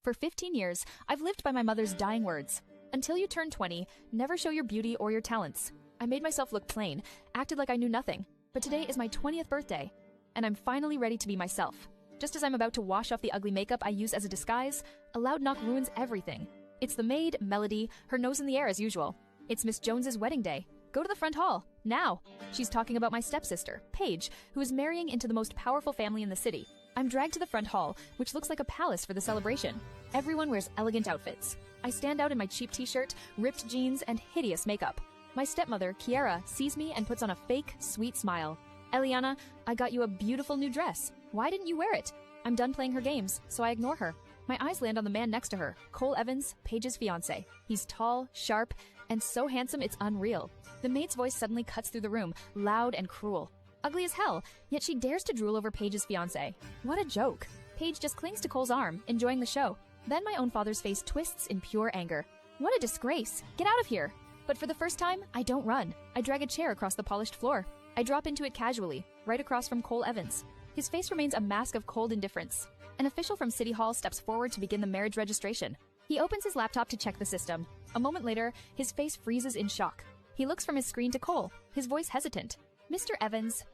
For 15 years, I've lived by my mother's dying words. Until you turn 20, never show your beauty or your talents. I made myself look plain, acted like I knew nothing. But today is my 20th birthday, and I'm finally ready to be myself. Just as I'm about to wash off the ugly makeup I use as a disguise, a loud knock ruins everything. It's the maid, Melody, her nose in the air as usual. It's Miss Jones's wedding day. Go to the front hall, now. She's talking about my stepsister, Paige, who is marrying into the most powerful family in the city. I'm dragged to the front hall, which looks like a palace for the celebration. Everyone wears elegant outfits. I stand out in my cheap t-shirt, ripped jeans, and hideous makeup. My stepmother, Kiara, sees me and puts on a fake, sweet smile. Elliana, I got you a beautiful new dress. Why didn't you wear it? I'm done playing her games, so I ignore her. My eyes land on the man next to her, Cole Evans, Paige's fiancé. He's tall, sharp, and so handsome it's unreal. The maid's voice suddenly cuts through the room, loud and cruel. Ugly as hell, yet she dares to drool over Paige's fiancé. What a joke. Paige just clings to Cole's arm, enjoying the show. Then my own father's face twists in pure anger. What a disgrace. Get out of here. But for the first time, I don't run. I drag a chair across the polished floor. I drop into it casually, right across from Cole Evans. His face remains a mask of cold indifference. An official from City Hall steps forward to begin the marriage registration. He opens his laptop to check the system. A moment later, his face freezes in shock. He looks from his screen to Cole, his voice hesitant. Mr. Evans,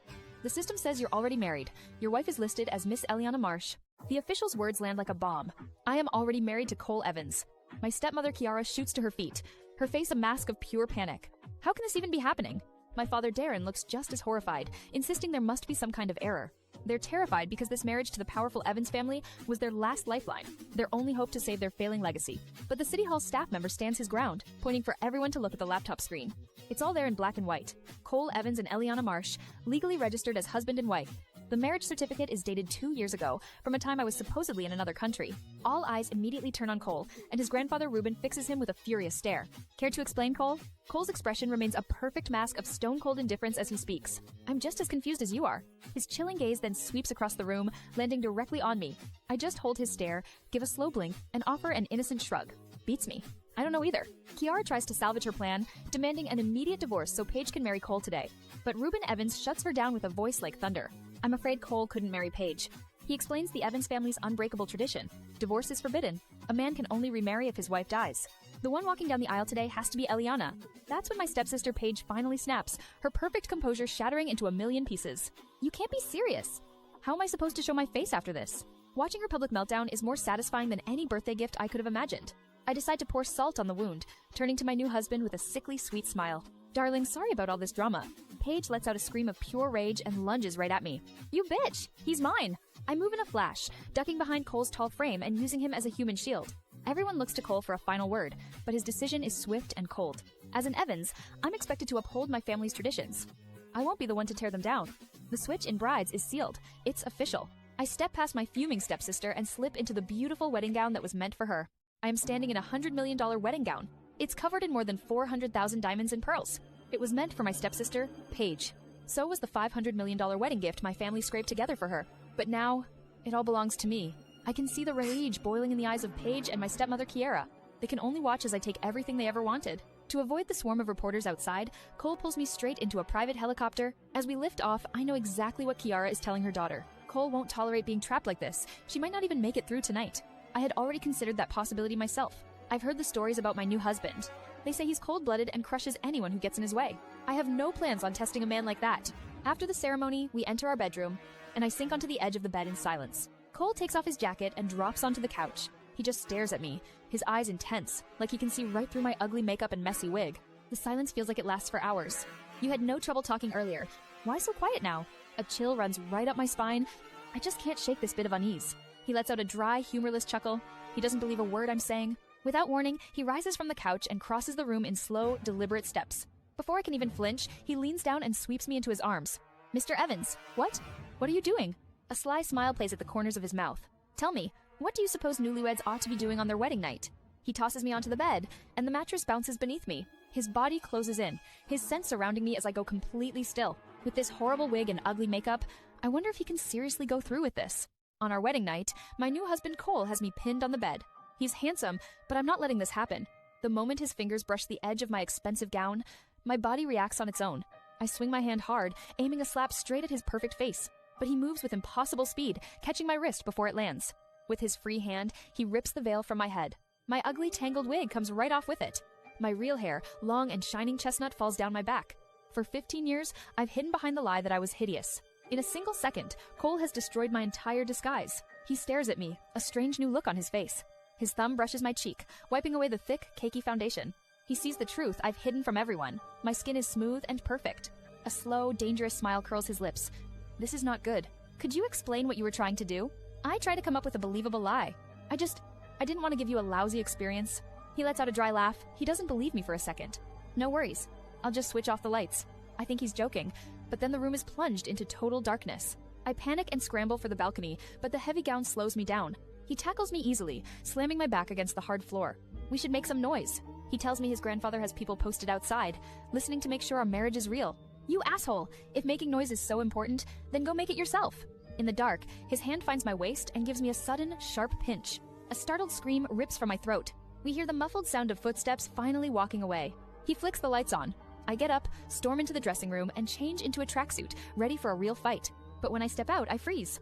the system says you're already married. Your wife is listed as Miss Elliana Marsh. The official's words land like a bomb. I am already married to Cole Evans. My stepmother Kiara shoots to her feet, her face a mask of pure panic. How can this even be happening? My father Darren looks just as horrified, insisting there must be some kind of error. They're terrified because this marriage to the powerful Evans family was their last lifeline, their only hope to save their failing legacy. But the City Hall staff member stands his ground, pointing for everyone to look at the laptop screen. It's all there in black and white. Cole Evans and Elliana Marsh, legally registered as husband and wife. The marriage certificate is dated 2 years ago, from a time I was supposedly in another country. All eyes immediately turn on Cole, and his grandfather Reuben fixes him with a furious stare. Care to explain, Cole? Cole's expression remains a perfect mask of stone-cold indifference as he speaks. I'm just as confused as you are. His chilling gaze then sweeps across the room, landing directly on me. I just hold his stare, give a slow blink, and offer an innocent shrug. Beats me. I don't know either. Kiara tries to salvage her plan, demanding an immediate divorce so Paige can marry Cole today. But Reuben Evans shuts her down with a voice like thunder. I'm afraid Cole couldn't marry Paige. He explains the Evans family's unbreakable tradition. Divorce is forbidden. A man can only remarry if his wife dies. The one walking down the aisle today has to be Elliana. That's when my stepsister Paige finally snaps, her perfect composure shattering into a million pieces. You can't be serious. How am I supposed to show my face after this? Watching her public meltdown is more satisfying than any birthday gift I could have imagined. I decide to pour salt on the wound, turning to my new husband with a sickly sweet smile. Darling, sorry about all this drama. Paige lets out a scream of pure rage and lunges right at me. You bitch! He's mine! I move in a flash, ducking behind Cole's tall frame and using him as a human shield. Everyone looks to Cole for a final word, but his decision is swift and cold. As an Evans, I'm expected to uphold my family's traditions. I won't be the one to tear them down. The switch in brides is sealed. It's official. I step past my fuming stepsister and slip into the beautiful wedding gown that was meant for her. I am standing in a $100 million wedding gown. It's covered in more than 400,000 diamonds and pearls. It was meant for my stepsister, Paige. So was the $500 million wedding gift my family scraped together for her. But now, it all belongs to me. I can see the rage boiling in the eyes of Paige and my stepmother Kiara. They can only watch as I take everything they ever wanted. To avoid the swarm of reporters outside, Cole pulls me straight into a private helicopter. As we lift off, I know exactly what Kiara is telling her daughter. Cole won't tolerate being trapped like this. She might not even make it through tonight. I had already considered that possibility myself. I've heard the stories about my new husband. They say he's cold-blooded and crushes anyone who gets in his way. I have no plans on testing a man like that. After the ceremony, we enter our bedroom, and I sink onto the edge of the bed in silence. Cole takes off his jacket and drops onto the couch. He just stares at me, his eyes intense, like he can see right through my ugly makeup and messy wig. The silence feels like it lasts for hours. You had no trouble talking earlier. Why so quiet now? A chill runs right up my spine. I just can't shake this bit of unease. He lets out a dry, humorless chuckle. He doesn't believe a word I'm saying. Without warning, he rises from the couch and crosses the room in slow, deliberate steps. Before I can even flinch, he leans down and sweeps me into his arms. Mr. Evans, what? What are you doing? A sly smile plays at the corners of his mouth. Tell me, what do you suppose newlyweds ought to be doing on their wedding night? He tosses me onto the bed, and the mattress bounces beneath me. His body closes in, his scent surrounding me as I go completely still. With this horrible wig and ugly makeup, I wonder if he can seriously go through with this. On our wedding night, my new husband Cole has me pinned on the bed. He's handsome, but I'm not letting this happen. The moment his fingers brush the edge of my expensive gown, my body reacts on its own. I swing my hand hard, aiming a slap straight at his perfect face. But he moves with impossible speed, catching my wrist before it lands. With his free hand, he rips the veil from my head. My ugly tangled wig comes right off with it. My real hair, long and shining chestnut, falls down my back. For 15 years, I've hidden behind the lie that I was hideous. In a single second, Cole has destroyed my entire disguise. He stares at me, a strange new look on his face. His thumb brushes my cheek, wiping away the thick, cakey foundation. He sees the truth I've hidden from everyone. My skin is smooth and perfect. A slow, dangerous smile curls his lips. This is not good. Could you explain what you were trying to do? I try to come up with a believable lie. I didn't want to give you a lousy experience. He lets out a dry laugh. He doesn't believe me for a second. No worries. I'll just switch off the lights. I think he's joking, but then the room is plunged into total darkness. I panic and scramble for the balcony, but the heavy gown slows me down. He tackles me easily, slamming my back against the hard floor. We should make some noise. He tells me his grandfather has people posted outside, listening to make sure our marriage is real. You asshole! If making noise is so important, then go make it yourself. In the dark, his hand finds my waist and gives me a sudden, sharp pinch. A startled scream rips from my throat. We hear the muffled sound of footsteps finally walking away. He flicks the lights on. I get up, storm into the dressing room, and change into a tracksuit, ready for a real fight. But when I step out, I freeze.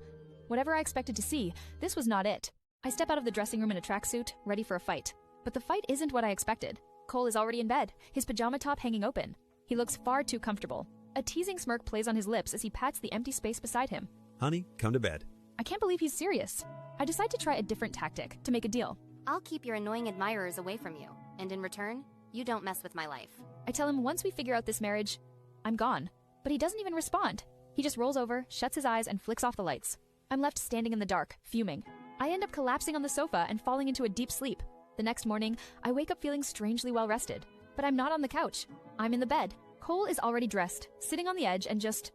Whatever I expected to see, this was not it. I step out of the dressing room in a tracksuit, ready for a fight. But the fight isn't what I expected. Cole is already in bed, his pajama top hanging open. He looks far too comfortable. A teasing smirk plays on his lips as he pats the empty space beside him. Honey, come to bed. I can't believe he's serious. I decide to try a different tactic to make a deal. I'll keep your annoying admirers away from you, and in return, you don't mess with my life. I tell him once we figure out this marriage, I'm gone. But he doesn't even respond. He just rolls over, shuts his eyes, and flicks off the lights. I'm left standing in the dark, fuming. I end up collapsing on the sofa and falling into a deep sleep. The next morning, I wake up feeling strangely well rested. But I'm not on the couch. I'm in the bed. Cole is already dressed, sitting on the edge and just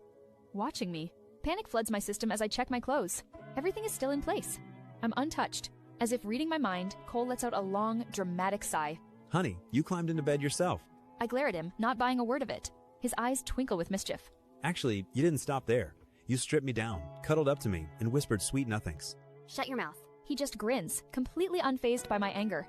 watching me. Panic floods my system as I check my clothes. Everything is still in place. I'm untouched. As if reading my mind, Cole lets out a long, dramatic sigh. Honey, you climbed into bed yourself. I glare at him, not buying a word of it. His eyes twinkle with mischief. Actually, you didn't stop there. You stripped me down, cuddled up to me, and whispered sweet nothings. Shut your mouth. He just grins, completely unfazed by my anger.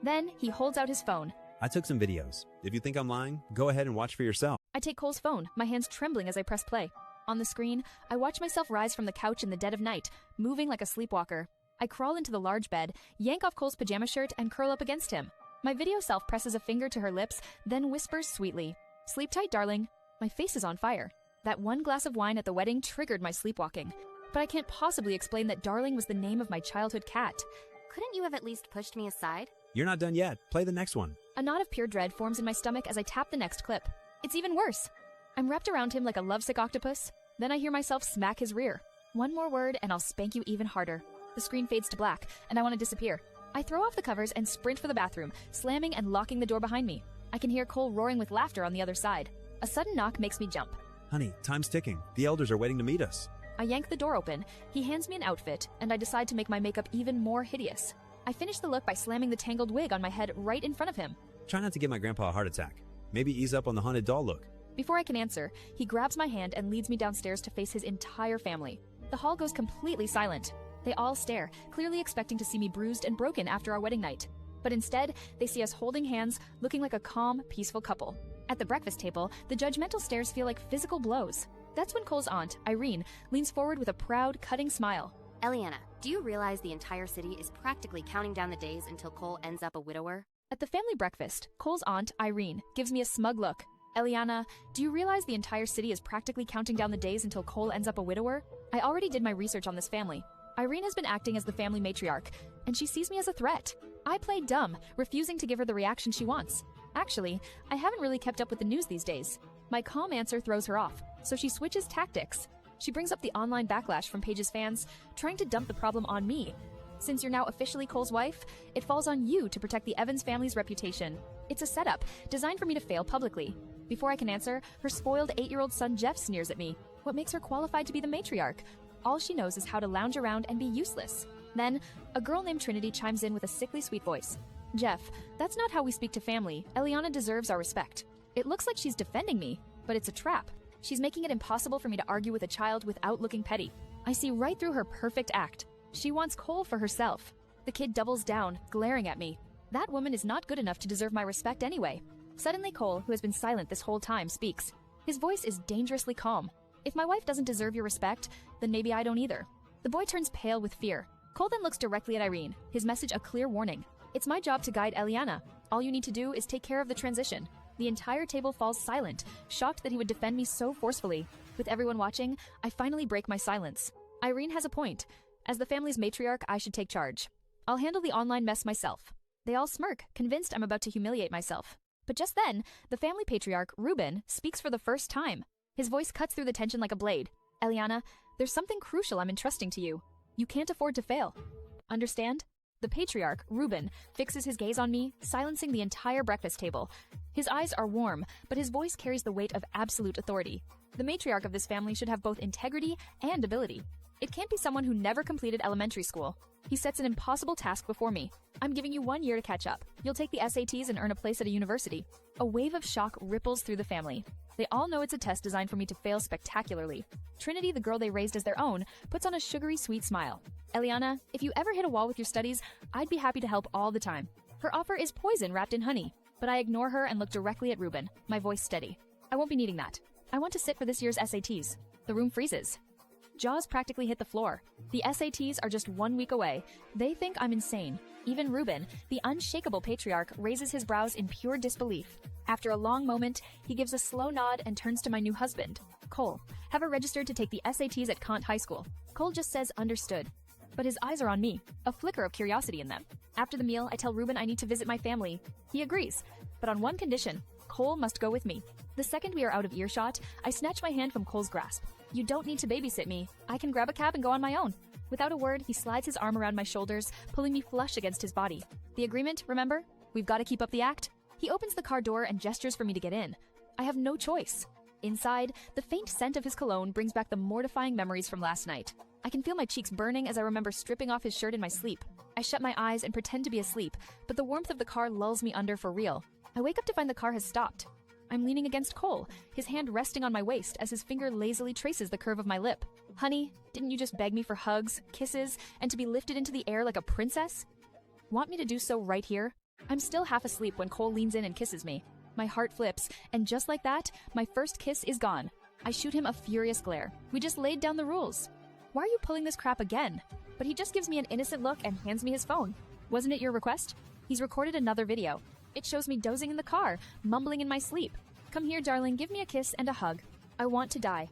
Then he holds out his phone. I took some videos. If you think I'm lying, go ahead and watch for yourself. I take Cole's phone, my hands trembling as I press play. On the screen, I watch myself rise from the couch in the dead of night, moving like a sleepwalker. I crawl into the large bed, yank off Cole's pajama shirt, and curl up against him. My video self presses a finger to her lips, then whispers sweetly, "Sleep tight, darling." My face is on fire. That one glass of wine at the wedding triggered my sleepwalking. But I can't possibly explain that Darling was the name of my childhood cat. Couldn't you have at least pushed me aside? You're not done yet. Play the next one. A knot of pure dread forms in my stomach as I tap the next clip. It's even worse. I'm wrapped around him like a lovesick octopus. Then I hear myself smack his rear. One more word and I'll spank you even harder. The screen fades to black, and I want to disappear. I throw off the covers and sprint for the bathroom, slamming and locking the door behind me. I can hear Cole roaring with laughter on the other side. A sudden knock makes me jump. Honey, time's ticking. The elders are waiting to meet us. I yank the door open. He hands me an outfit, and I decide to make my makeup even more hideous. I finish the look by slamming the tangled wig on my head right in front of him. Try not to give my grandpa a heart attack. Maybe ease up on the haunted doll look. Before I can answer, he grabs my hand and leads me downstairs to face his entire family. The hall goes completely silent. They all stare, clearly expecting to see me bruised and broken after our wedding night. But instead, they see us holding hands, looking like a calm, peaceful couple. At the breakfast table, the judgmental stares feel like physical blows. That's when Cole's aunt, Irene, leans forward with a proud, cutting smile. Elliana, do you realize the entire city is practically counting down the days until Cole ends up a widower? At the family breakfast, Cole's aunt, Irene, gives me a smug look. Elliana, do you realize the entire city is practically counting down the days until Cole ends up a widower? I already did my research on this family. Irene has been acting as the family matriarch, and she sees me as a threat. I play dumb, refusing to give her the reaction she wants. Actually, I haven't really kept up with the news these days. My calm answer throws her off, so she switches tactics. She brings up the online backlash from Paige's fans, trying to dump the problem on me. Since you're now officially Cole's wife, it falls on you to protect the Evans family's reputation. It's a setup, designed for me to fail publicly. Before I can answer, her spoiled 8-year-old son Jeff sneers at me. What makes her qualified to be the matriarch? All she knows is how to lounge around and be useless. Then, a girl named Trinity chimes in with a sickly sweet voice. Jeff, that's not how we speak to family. Elliana deserves our respect. It looks like she's defending me, but it's a trap. She's making it impossible for me to argue with a child without looking petty. I see right through her perfect act. She wants Cole for herself. The kid doubles down, glaring at me. That woman is not good enough to deserve my respect anyway. Suddenly Cole, who has been silent this whole time, speaks. His voice is dangerously calm. If my wife doesn't deserve your respect, then maybe I don't either. The boy turns pale with fear. Cole then looks directly at Irene, his message a clear warning. It's my job to guide Elliana. All you need to do is take care of the transition. The entire table falls silent, shocked that he would defend me so forcefully. With everyone watching, I finally break my silence. Irene has a point. As the family's matriarch, I should take charge. I'll handle the online mess myself. They all smirk, convinced I'm about to humiliate myself. But just then, the family patriarch, Ruben, speaks for the first time. His voice cuts through the tension like a blade. Elliana, there's something crucial I'm entrusting to you. You can't afford to fail. Understand? The patriarch, Ruben, fixes his gaze on me, silencing the entire breakfast table. His eyes are warm, but his voice carries the weight of absolute authority. The matriarch of this family should have both integrity and ability. It can't be someone who never completed elementary school. He sets an impossible task before me. I'm giving you 1 year to catch up. You'll take the SATs and earn a place at a university. A wave of shock ripples through the family. They all know it's a test designed for me to fail spectacularly. Trinity, the girl they raised as their own, puts on a sugary sweet smile. Elliana, if you ever hit a wall with your studies, I'd be happy to help all the time. Her offer is poison wrapped in honey, but I ignore her and look directly at Ruben, my voice steady. I won't be needing that. I want to sit for this year's SATs. The room freezes. Jaws practically hit the floor. The SATs are just 1 week away. They think I'm insane. Even Ruben, the unshakable patriarch, raises his brows in pure disbelief. After a long moment, he gives a slow nod and turns to my new husband, Cole. Have her registered to take the SATs at Kant High School. Cole just says understood. But his eyes are on me, a flicker of curiosity in them. After the meal, I tell Ruben I need to visit my family. He agrees, but on one condition. Cole must go with me. The second we are out of earshot, I snatch my hand from Cole's grasp. You don't need to babysit me. I can grab a cab and go on my own. Without a word, he slides his arm around my shoulders, pulling me flush against his body. The agreement, remember? We've got to keep up the act. He opens the car door and gestures for me to get in. I have no choice. Inside, the faint scent of his cologne brings back the mortifying memories from last night. I can feel my cheeks burning as I remember stripping off his shirt in my sleep. I shut my eyes and pretend to be asleep, but the warmth of the car lulls me under for real. I wake up to find the car has stopped. I'm leaning against Cole, his hand resting on my waist as his finger lazily traces the curve of my lip. Honey, didn't you just beg me for hugs, kisses, and to be lifted into the air like a princess? Want me to do so right here? I'm still half asleep when Cole leans in and kisses me. My heart flips, and just like that, my first kiss is gone. I shoot him a furious glare. We just laid down the rules. Why are you pulling this crap again? But he just gives me an innocent look and hands me his phone. Wasn't it your request? He's recorded another video. It shows me dozing in the car, mumbling in my sleep. Come here, darling, give me a kiss and a hug. I want to die.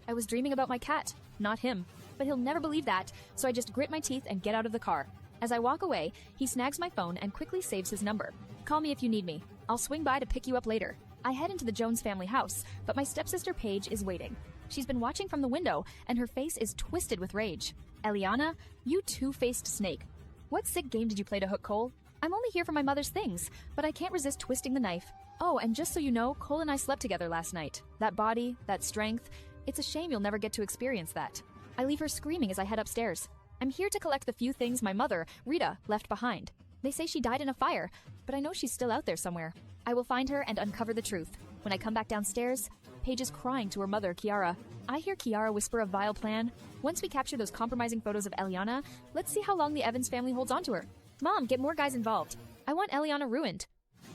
I was dreaming about my cat, not him. But he'll never believe that, so I just grit my teeth and get out of the car. As I walk away, he snags my phone and quickly saves his number. Call me if you need me. I'll swing by to pick you up later. I head into the Jones family house, but my stepsister Paige is waiting. She's been watching from the window, and her face is twisted with rage. Elliana, you two-faced snake. What sick game did you play to hook Cole? I'm only here for my mother's things, but I can't resist twisting the knife. Oh, and just so you know, Cole and I slept together last night. That body, that strength, it's a shame you'll never get to experience that. I leave her screaming as I head upstairs. I'm here to collect the few things my mother, Rita, left behind. They say she died in a fire, but I know she's still out there somewhere. I will find her and uncover the truth. When I come back downstairs, Paige is crying to her mother, Kiara. I hear Kiara whisper a vile plan. Once we capture those compromising photos of Elliana, let's see how long the Evans family holds on to her. Mom, get more guys involved. I want Elliana ruined.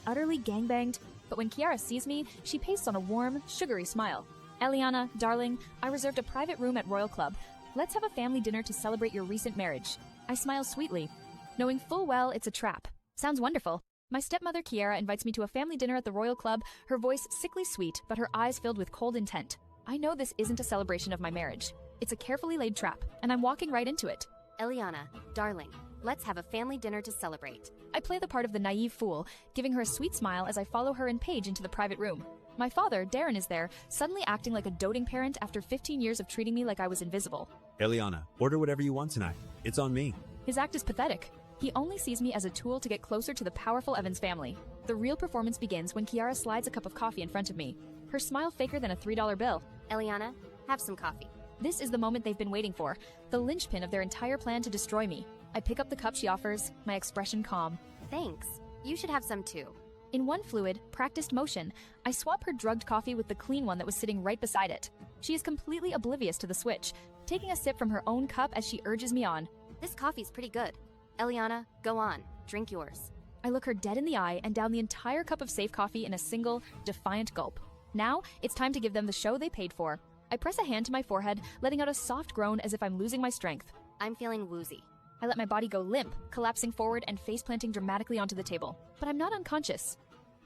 Utterly gangbanged, but when Kiara sees me, she pastes on a warm, sugary smile. Elliana, darling, I reserved a private room at Royal Club. Let's have a family dinner to celebrate your recent marriage. I smile sweetly, knowing full well it's a trap. Sounds wonderful. My stepmother Kiara invites me to a family dinner at the Royal Club, her voice sickly sweet, but her eyes filled with cold intent. I know this isn't a celebration of my marriage. It's a carefully laid trap, and I'm walking right into it. Elliana, darling, let's have a family dinner to celebrate. I play the part of the naive fool, giving her a sweet smile as I follow her and Paige into the private room. My father, Darren, is there, suddenly acting like a doting parent after 15 years of treating me like I was invisible. Elliana, order whatever you want tonight. It's on me. His act is pathetic. He only sees me as a tool to get closer to the powerful Evans family. The real performance begins when Kiara slides a cup of coffee in front of me, her smile faker than a $3 bill. Elliana, have some coffee. This is the moment they've been waiting for, the linchpin of their entire plan to destroy me. I pick up the cup she offers, my expression calm. Thanks. You should have some too. In one fluid, practiced motion, I swap her drugged coffee with the clean one that was sitting right beside it. She is completely oblivious to the switch, taking a sip from her own cup as she urges me on. This coffee's pretty good. Elliana, go on. Drink yours. I look her dead in the eye and down the entire cup of safe coffee in a single, defiant gulp. Now, it's time to give them the show they paid for. I press a hand to my forehead, letting out a soft groan as if I'm losing my strength. I'm feeling woozy. I let my body go limp, collapsing forward and face-planting dramatically onto the table. But I'm not unconscious.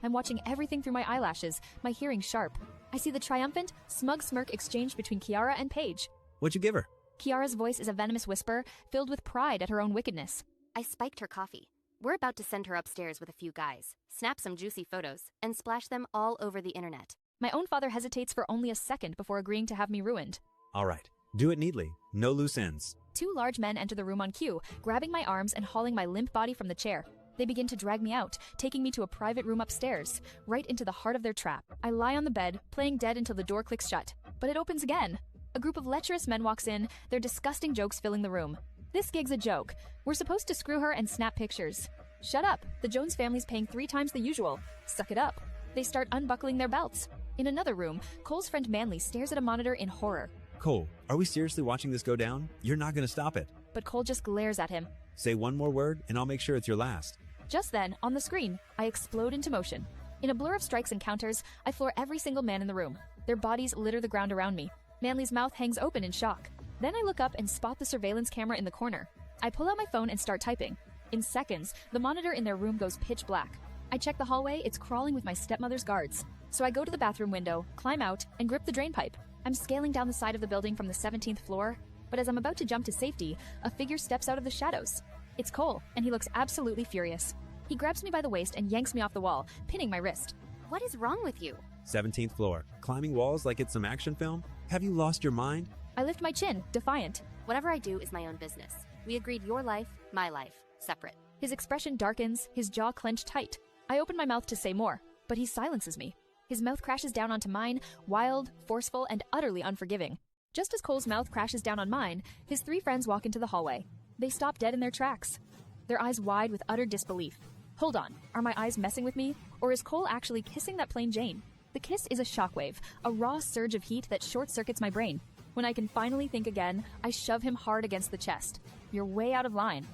I'm watching everything through my eyelashes, my hearing sharp. I see the triumphant, smug smirk exchanged between Kiara and Paige. What'd you give her? Kiara's voice is a venomous whisper, filled with pride at her own wickedness. I spiked her coffee. We're about to send her upstairs with a few guys, snap some juicy photos, and splash them all over the internet. My own father hesitates for only a second before agreeing to have me ruined. All right. Do it neatly. No loose ends. 2 large men enter the room on cue, grabbing my arms and hauling my limp body from the chair. They begin to drag me out, taking me to a private room upstairs, right into the heart of their trap. I lie on the bed, playing dead until the door clicks shut. But it opens again. A group of lecherous men walks in, their disgusting jokes filling the room. This gig's a joke. We're supposed to screw her and snap pictures. Shut up. The Jones family's paying 3 times the usual. Suck it up. They start unbuckling their belts. In another room, Cole's friend Manly stares at a monitor in horror. Cole, are we seriously watching this go down? You're not going to stop it. But Cole just glares at him. Say one more word, and I'll make sure it's your last. Just then, on the screen, I explode into motion. In a blur of strikes and counters, I floor every single man in the room. Their bodies litter the ground around me. Manly's mouth hangs open in shock. Then I look up and spot the surveillance camera in the corner. I pull out my phone and start typing. In seconds, the monitor in their room goes pitch black. I check the hallway, it's crawling with my stepmother's guards. So I go to the bathroom window, climb out, and grip the drain pipe. I'm scaling down the side of the building from the 17th floor, but as I'm about to jump to safety, a figure steps out of the shadows. It's Cole, and he looks absolutely furious. He grabs me by the waist and yanks me off the wall, pinning my wrist. What is wrong with you? 17th floor. Climbing walls like it's some action film? Have you lost your mind? I lift my chin, defiant. Whatever I do is my own business. We agreed your life, my life, separate. His expression darkens, his jaw clenched tight. I open my mouth to say more, but he silences me. His mouth crashes down onto mine, wild, forceful, and utterly unforgiving. Just as Cole's mouth crashes down on mine, his 3 friends walk into the hallway. They stop dead in their tracks, their eyes wide with utter disbelief. Hold on, are my eyes messing with me? Or is Cole actually kissing that plain Jane? The kiss is a shockwave, a raw surge of heat that short-circuits my brain. When I can finally think again, I shove him hard against the chest. You're way out of line.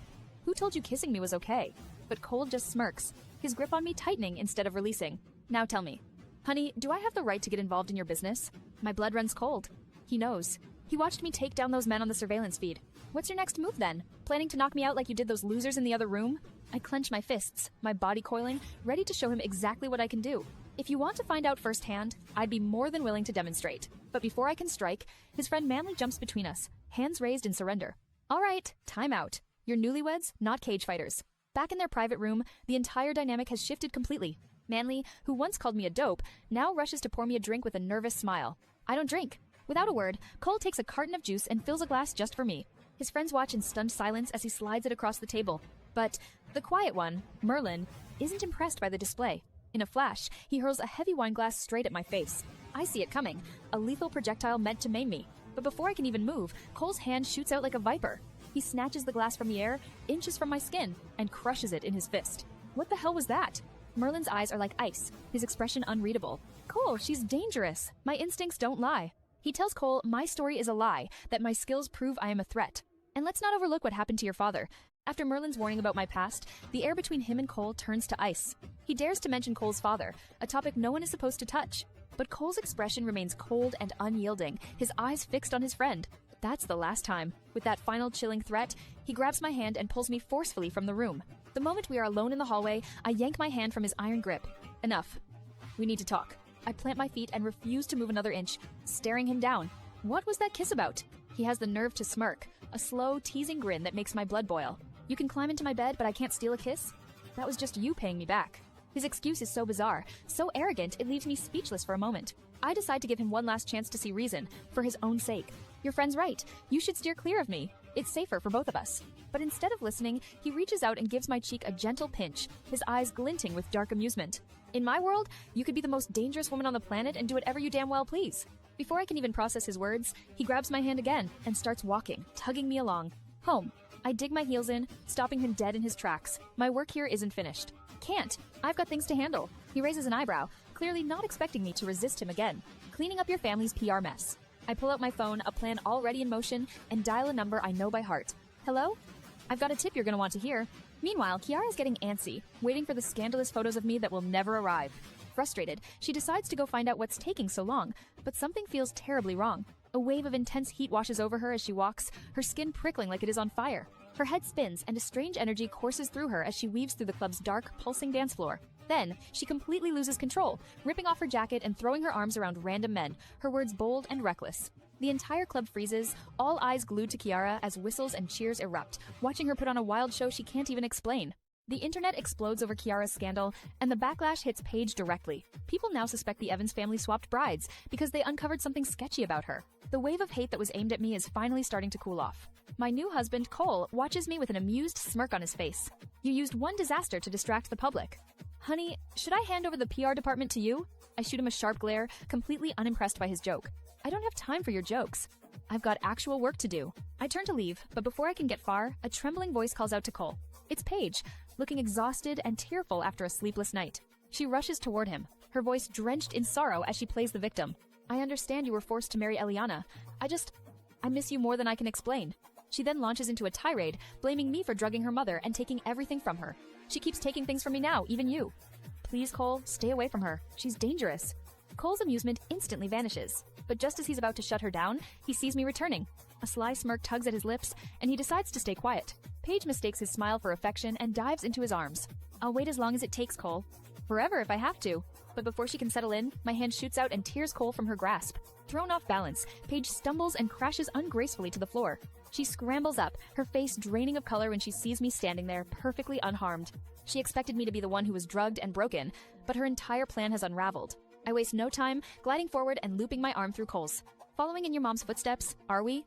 Who told you kissing me was okay? But Cole just smirks, his grip on me tightening instead of releasing. Now tell me, honey, do I have the right to get involved in your business? My blood runs cold. He knows. He watched me take down those men on the surveillance feed. What's your next move then? Planning to knock me out like you did those losers in the other room? I clench my fists, my body coiling, ready to show him exactly what I can do. If you want to find out firsthand, I'd be more than willing to demonstrate. But before I can strike, his friend Manly jumps between us, hands raised in surrender. All right, time out. You're newlyweds, not cage fighters. Back in their private room, the entire dynamic has shifted completely. Manly, who once called me a dope, now rushes to pour me a drink with a nervous smile. I don't drink. Without a word, Cole takes a carton of juice and fills a glass just for me. His friends watch in stunned silence as he slides it across the table. But the quiet one, Merlin, isn't impressed by the display. In a flash, he hurls a heavy wine glass straight at my face. I see it coming, a lethal projectile meant to maim me. But before I can even move, Cole's hand shoots out like a viper. He snatches the glass from the air, inches from my skin, and crushes it in his fist. What the hell was that? Merlin's eyes are like ice, his expression unreadable. Cole, she's dangerous. My instincts don't lie. He tells Cole my story is a lie, that my skills prove I am a threat. And let's not overlook what happened to your father. After Merlin's warning about my past, the air between him and Cole turns to ice. He dares to mention Cole's father, a topic no one is supposed to touch. But Cole's expression remains cold and unyielding, his eyes fixed on his friend. That's the last time. With that final chilling threat, he grabs my hand and pulls me forcefully from the room. The moment we are alone in the hallway, I yank my hand from his iron grip. Enough. We need to talk. I plant my feet and refuse to move another inch, staring him down. What was that kiss about? He has the nerve to smirk, a slow, teasing grin that makes my blood boil. You can climb into my bed, but I can't steal a kiss? That was just you paying me back. His excuse is so bizarre, so arrogant, it leaves me speechless for a moment. I decide to give him one last chance to see reason, for his own sake. Your friend's right. You should steer clear of me. It's safer for both of us. But instead of listening, he reaches out and gives my cheek a gentle pinch, his eyes glinting with dark amusement. In my world, you could be the most dangerous woman on the planet and do whatever you damn well please. Before I can even process his words, he grabs my hand again and starts walking, tugging me along. Home. I dig my heels in, stopping him dead in his tracks. My work here isn't finished. Can't. I've got things to handle. He raises an eyebrow, clearly not expecting me to resist him again. Cleaning up your family's PR mess. I pull out my phone, a plan already in motion, and dial a number I know by heart. Hello? I've got a tip you're going to want to hear. Meanwhile, Kiara's getting antsy, waiting for the scandalous photos of me that will never arrive. Frustrated, she decides to go find out what's taking so long, but something feels terribly wrong. A wave of intense heat washes over her as she walks, her skin prickling like it is on fire. Her head spins and a strange energy courses through her as she weaves through the club's dark, pulsing dance floor. Then, she completely loses control, ripping off her jacket and throwing her arms around random men, her words bold and reckless. The entire club freezes, all eyes glued to Kiara as whistles and cheers erupt, watching her put on a wild show she can't even explain. The internet explodes over Kiara's scandal, and the backlash hits Paige directly. People now suspect the Evans family swapped brides because they uncovered something sketchy about her. The wave of hate that was aimed at me is finally starting to cool off. My new husband, Cole, watches me with an amused smirk on his face. You used one disaster to distract the public. Honey, should I hand over the PR department to you? I shoot him a sharp glare, completely unimpressed by his joke. I don't have time for your jokes. I've got actual work to do. I turn to leave, but before I can get far, a trembling voice calls out to Cole. It's Paige, looking exhausted and tearful after a sleepless night. She rushes toward him, her voice drenched in sorrow as she plays the victim. I understand you were forced to marry Elliana. I miss you more than I can explain. She then launches into a tirade, blaming me for drugging her mother and taking everything from her. She keeps taking things from me now, even you. Please, Cole, stay away from her. She's dangerous. Cole's amusement instantly vanishes, but just as he's about to shut her down, he sees me returning. A sly smirk tugs at his lips, and he decides to stay quiet. Paige mistakes his smile for affection and dives into his arms. I'll wait as long as it takes, Cole. Forever if I have to. But before she can settle in, my hand shoots out and tears Cole from her grasp. Thrown off balance, Paige stumbles and crashes ungracefully to the floor. She scrambles up, her face draining of color when she sees me standing there, perfectly unharmed. She expected me to be the one who was drugged and broken, but her entire plan has unraveled. I waste no time, gliding forward and looping my arm through Cole's. Following in your mom's footsteps, are we?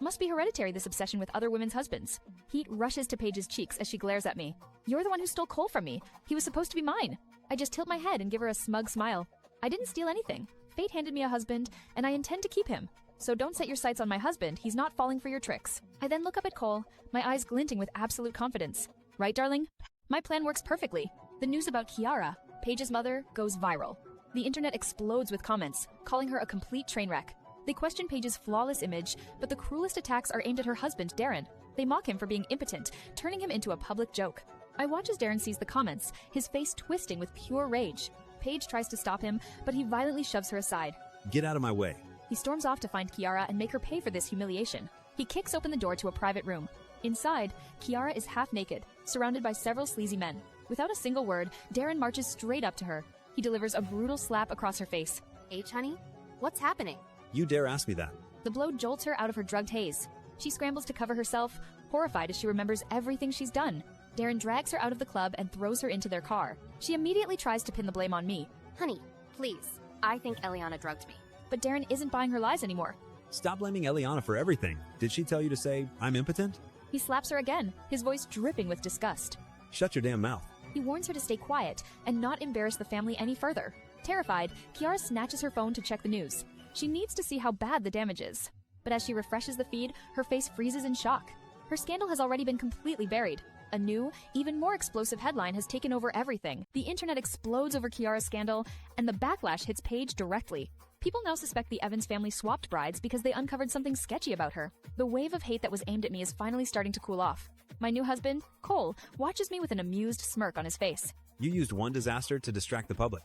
Must be hereditary, this obsession with other women's husbands. Heat rushes to Paige's cheeks as she glares at me. You're the one who stole Cole from me. He was supposed to be mine. I just tilt my head and give her a smug smile. I didn't steal anything. Fate handed me a husband, and I intend to keep him. So don't set your sights on my husband. He's not falling for your tricks. I then look up at Cole, my eyes glinting with absolute confidence. Right, darling? My plan works perfectly. The news about Kiara, Paige's mother, goes viral. The internet explodes with comments, calling her a complete train wreck. They question Paige's flawless image, but the cruelest attacks are aimed at her husband, Darren. They mock him for being impotent, turning him into a public joke. I watch as Darren sees the comments, his face twisting with pure rage. Paige tries to stop him, but he violently shoves her aside. Get out of my way. He storms off to find Kiara and make her pay for this humiliation. He kicks open the door to a private room. Inside, Kiara is half naked, surrounded by several sleazy men. Without a single word, Darren marches straight up to her. He delivers a brutal slap across her face. H, honey? What's happening? You dare ask me that? The blow jolts her out of her drugged haze. She scrambles to cover herself, horrified as she remembers everything she's done. Darren drags her out of the club and throws her into their car. She immediately tries to pin the blame on me. Honey, please. I think Elliana drugged me. But Darren isn't buying her lies anymore. Stop blaming Elliana for everything. Did she tell you to say, I'm impotent? He slaps her again, his voice dripping with disgust. Shut your damn mouth. He warns her to stay quiet and not embarrass the family any further. Terrified, Kiara snatches her phone to check the news. She needs to see how bad the damage is. But as she refreshes the feed, her face freezes in shock. Her scandal has already been completely buried. A new, even more explosive headline has taken over everything. The internet explodes over Kiara's scandal, and the backlash hits Paige directly. People now suspect the Evans family swapped brides because they uncovered something sketchy about her. The wave of hate that was aimed at me is finally starting to cool off. My new husband, Cole, watches me with an amused smirk on his face. You used one disaster to distract the public.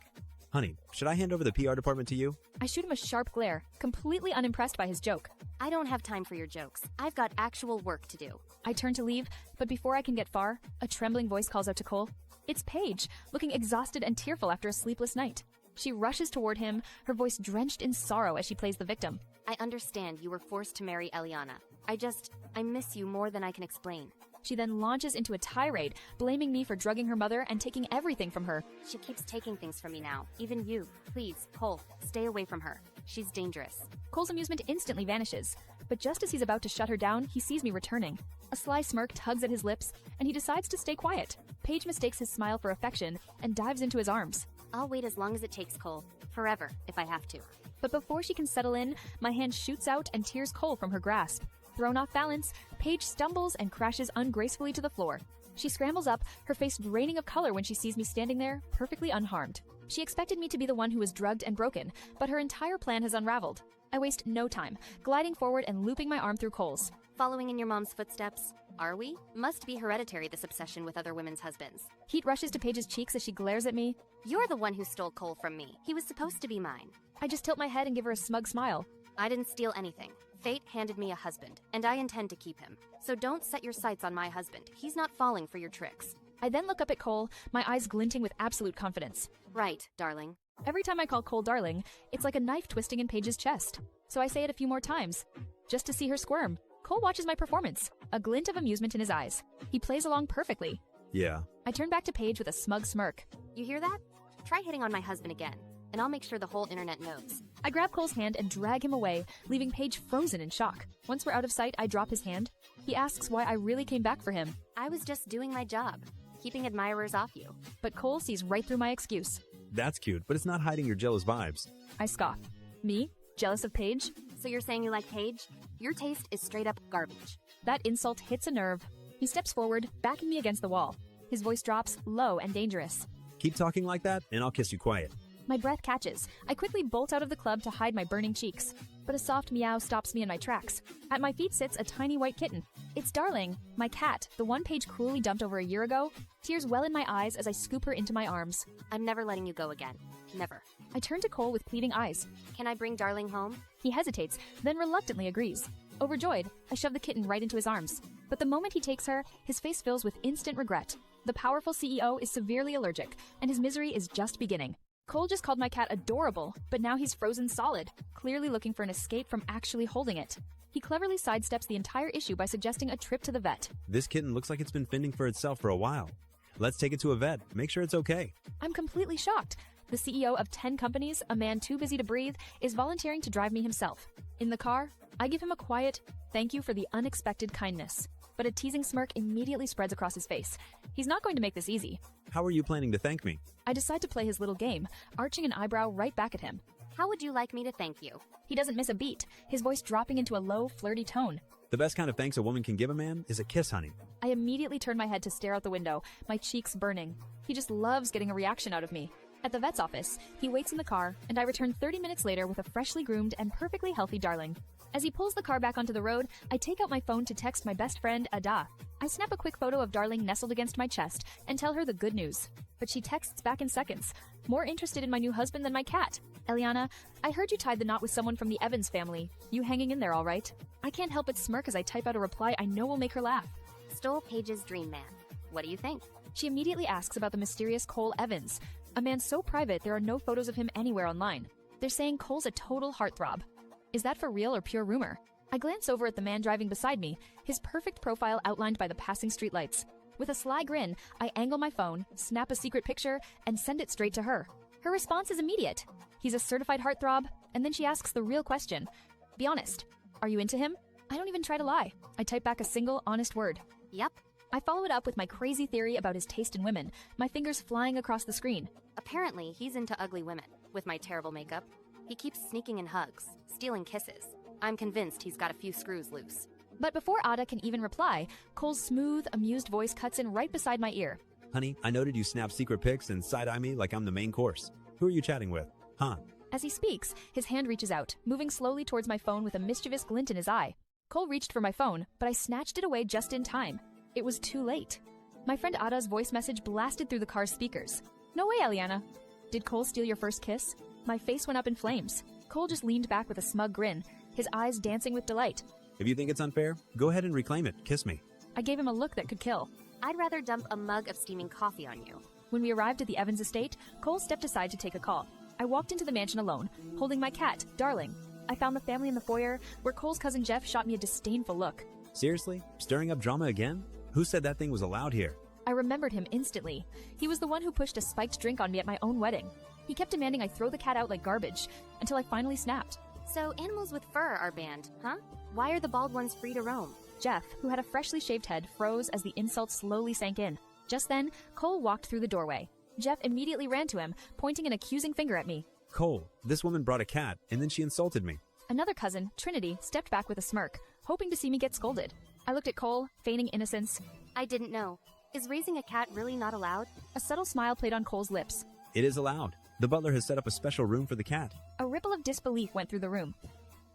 Honey, should I hand over the PR department to you? I shoot him a sharp glare, completely unimpressed by his joke. I don't have time for your jokes. I've got actual work to do. I turn to leave, but before I can get far, a trembling voice calls out to Cole. It's Paige, looking exhausted and tearful after a sleepless night. She rushes toward him, her voice drenched in sorrow as she plays the victim. I understand you were forced to marry Elliana. I miss you more than I can explain. She then launches into a tirade, blaming me for drugging her mother and taking everything from her. She keeps taking things from me now, even you. Please, Cole, stay away from her. She's dangerous. Cole's amusement instantly vanishes, but just as he's about to shut her down, he sees me returning. A sly smirk tugs at his lips, and he decides to stay quiet. Paige mistakes his smile for affection and dives into his arms. I'll wait as long as it takes, Cole. Forever, if I have to. But before she can settle in, my hand shoots out and tears Cole from her grasp. Thrown off balance, Paige stumbles and crashes ungracefully to the floor. She scrambles up, her face draining of color when she sees me standing there, perfectly unharmed. She expected me to be the one who was drugged and broken, but her entire plan has unraveled. I waste no time, gliding forward and looping my arm through Cole's. Following in your mom's footsteps, are we? Must be hereditary, this obsession with other women's husbands. Heat rushes to Paige's cheeks as she glares at me. You're the one who stole Cole from me. He was supposed to be mine. I just tilt my head and give her a smug smile. I didn't steal anything. Fate handed me a husband, and I intend to keep him. So don't set your sights on my husband. He's not falling for your tricks. I then look up at Cole, my eyes glinting with absolute confidence. Right, darling. Every time I call Cole darling, it's like a knife twisting in Paige's chest. So I say it a few more times, just to see her squirm. Cole watches my performance, a glint of amusement in his eyes. He plays along perfectly. Yeah. I turn back to Paige with a smug smirk. You hear that? Try hitting on my husband again, and I'll make sure the whole internet knows. I grab Cole's hand and drag him away, leaving Paige frozen in shock. Once we're out of sight, I drop his hand. He asks why I really came back for him. I was just doing my job, keeping admirers off you. But Cole sees right through my excuse. That's cute, but it's not hiding your jealous vibes. I scoff. Me? Jealous of Paige? So you're saying you like Paige? Your taste is straight up garbage. That insult hits a nerve. He steps forward, backing me against the wall. His voice drops, low and dangerous. Keep talking like that, and I'll kiss you quiet. My breath catches. I quickly bolt out of the club to hide my burning cheeks. But a soft meow stops me in my tracks. At my feet sits a tiny white kitten. It's Darling, my cat, the one Paige cruelly dumped over a year ago. Tears well in my eyes as I scoop her into my arms. I'm never letting you go again. Never. I turn to Cole with pleading eyes. Can I bring Darling home? He hesitates, then reluctantly agrees. Overjoyed, I shove the kitten right into his arms. But the moment he takes her, his face fills with instant regret. The powerful CEO is severely allergic, and his misery is just beginning. Cole just called my cat adorable, but now he's frozen solid, clearly looking for an escape from actually holding it. He cleverly sidesteps the entire issue by suggesting a trip to the vet. This kitten looks like it's been fending for itself for a while. Let's take it to a vet. Make sure it's okay. I'm completely shocked. The CEO of 10 companies, a man too busy to breathe, is volunteering to drive me himself. In the car, I give him a quiet, thank you for the unexpected kindness. But a teasing smirk immediately spreads across his face. He's not going to make this easy. How are you planning to thank me? I decide to play his little game, arching an eyebrow right back at him. How would you like me to thank you? He doesn't miss a beat, his voice dropping into a low, flirty tone. The best kind of thanks a woman can give a man is a kiss, honey. I immediately turn my head to stare out the window, my cheeks burning. He just loves getting a reaction out of me. At the vet's office, he waits in the car, and I return 30 minutes later with a freshly groomed and perfectly healthy Darling. As he pulls the car back onto the road, I take out my phone to text my best friend, Ada. I snap a quick photo of Darling nestled against my chest and tell her the good news. But she texts back in seconds, more interested in my new husband than my cat. Elliana, I heard you tied the knot with someone from the Evans family. You hanging in there all right? I can't help but smirk as I type out a reply I know will make her laugh. Stole Paige's dream man. What do you think? She immediately asks about the mysterious Cole Evans, a man so private there are no photos of him anywhere online. They're saying Cole's a total heartthrob. Is that for real or pure rumor? I glance over at the man driving beside me, his perfect profile outlined by the passing streetlights. With a sly grin, I angle my phone, snap a secret picture, and send it straight to her. Her response is immediate. He's a certified heartthrob, and then she asks the real question. Be honest, are you into him? I don't even try to lie. I type back a single, honest word. Yep. I follow it up with my crazy theory about his taste in women, my fingers flying across the screen. Apparently, he's into ugly women, with my terrible makeup. He keeps sneaking in hugs, stealing kisses. I'm convinced he's got a few screws loose. But before Ada can even reply, Cole's smooth, amused voice cuts in right beside my ear. Honey, I noted you snap secret pics and side-eye me like I'm the main course. Who are you chatting with? Huh? As he speaks, his hand reaches out, moving slowly towards my phone with a mischievous glint in his eye. Cole reached for my phone, but I snatched it away just in time. It was too late. My friend Ada's voice message blasted through the car's speakers. No way, Elliana. Did Cole steal your first kiss? My face went up in flames. Cole just leaned back with a smug grin, his eyes dancing with delight. If you think it's unfair, go ahead and reclaim it. Kiss me. I gave him a look that could kill. I'd rather dump a mug of steaming coffee on you. When we arrived at the Evans estate, Cole stepped aside to take a call. I walked into the mansion alone, holding my cat, Darling. I found the family in the foyer, where Cole's cousin Jeff shot me a disdainful look. Seriously? Stirring up drama again? Who said that thing was allowed here? I remembered him instantly. He was the one who pushed a spiked drink on me at my own wedding. He kept demanding I throw the cat out like garbage, until I finally snapped. So animals with fur are banned, huh? Why are the bald ones free to roam? Jeff, who had a freshly shaved head, froze as the insult slowly sank in. Just then, Cole walked through the doorway. Jeff immediately ran to him, pointing an accusing finger at me. Cole, this woman brought a cat, and then she insulted me. Another cousin, Trinity, stepped back with a smirk, hoping to see me get scolded. I looked at Cole, feigning innocence. I didn't know. Is raising a cat really not allowed? A subtle smile played on Cole's lips. It is allowed. The butler has set up a special room for the cat. A ripple of disbelief went through the room.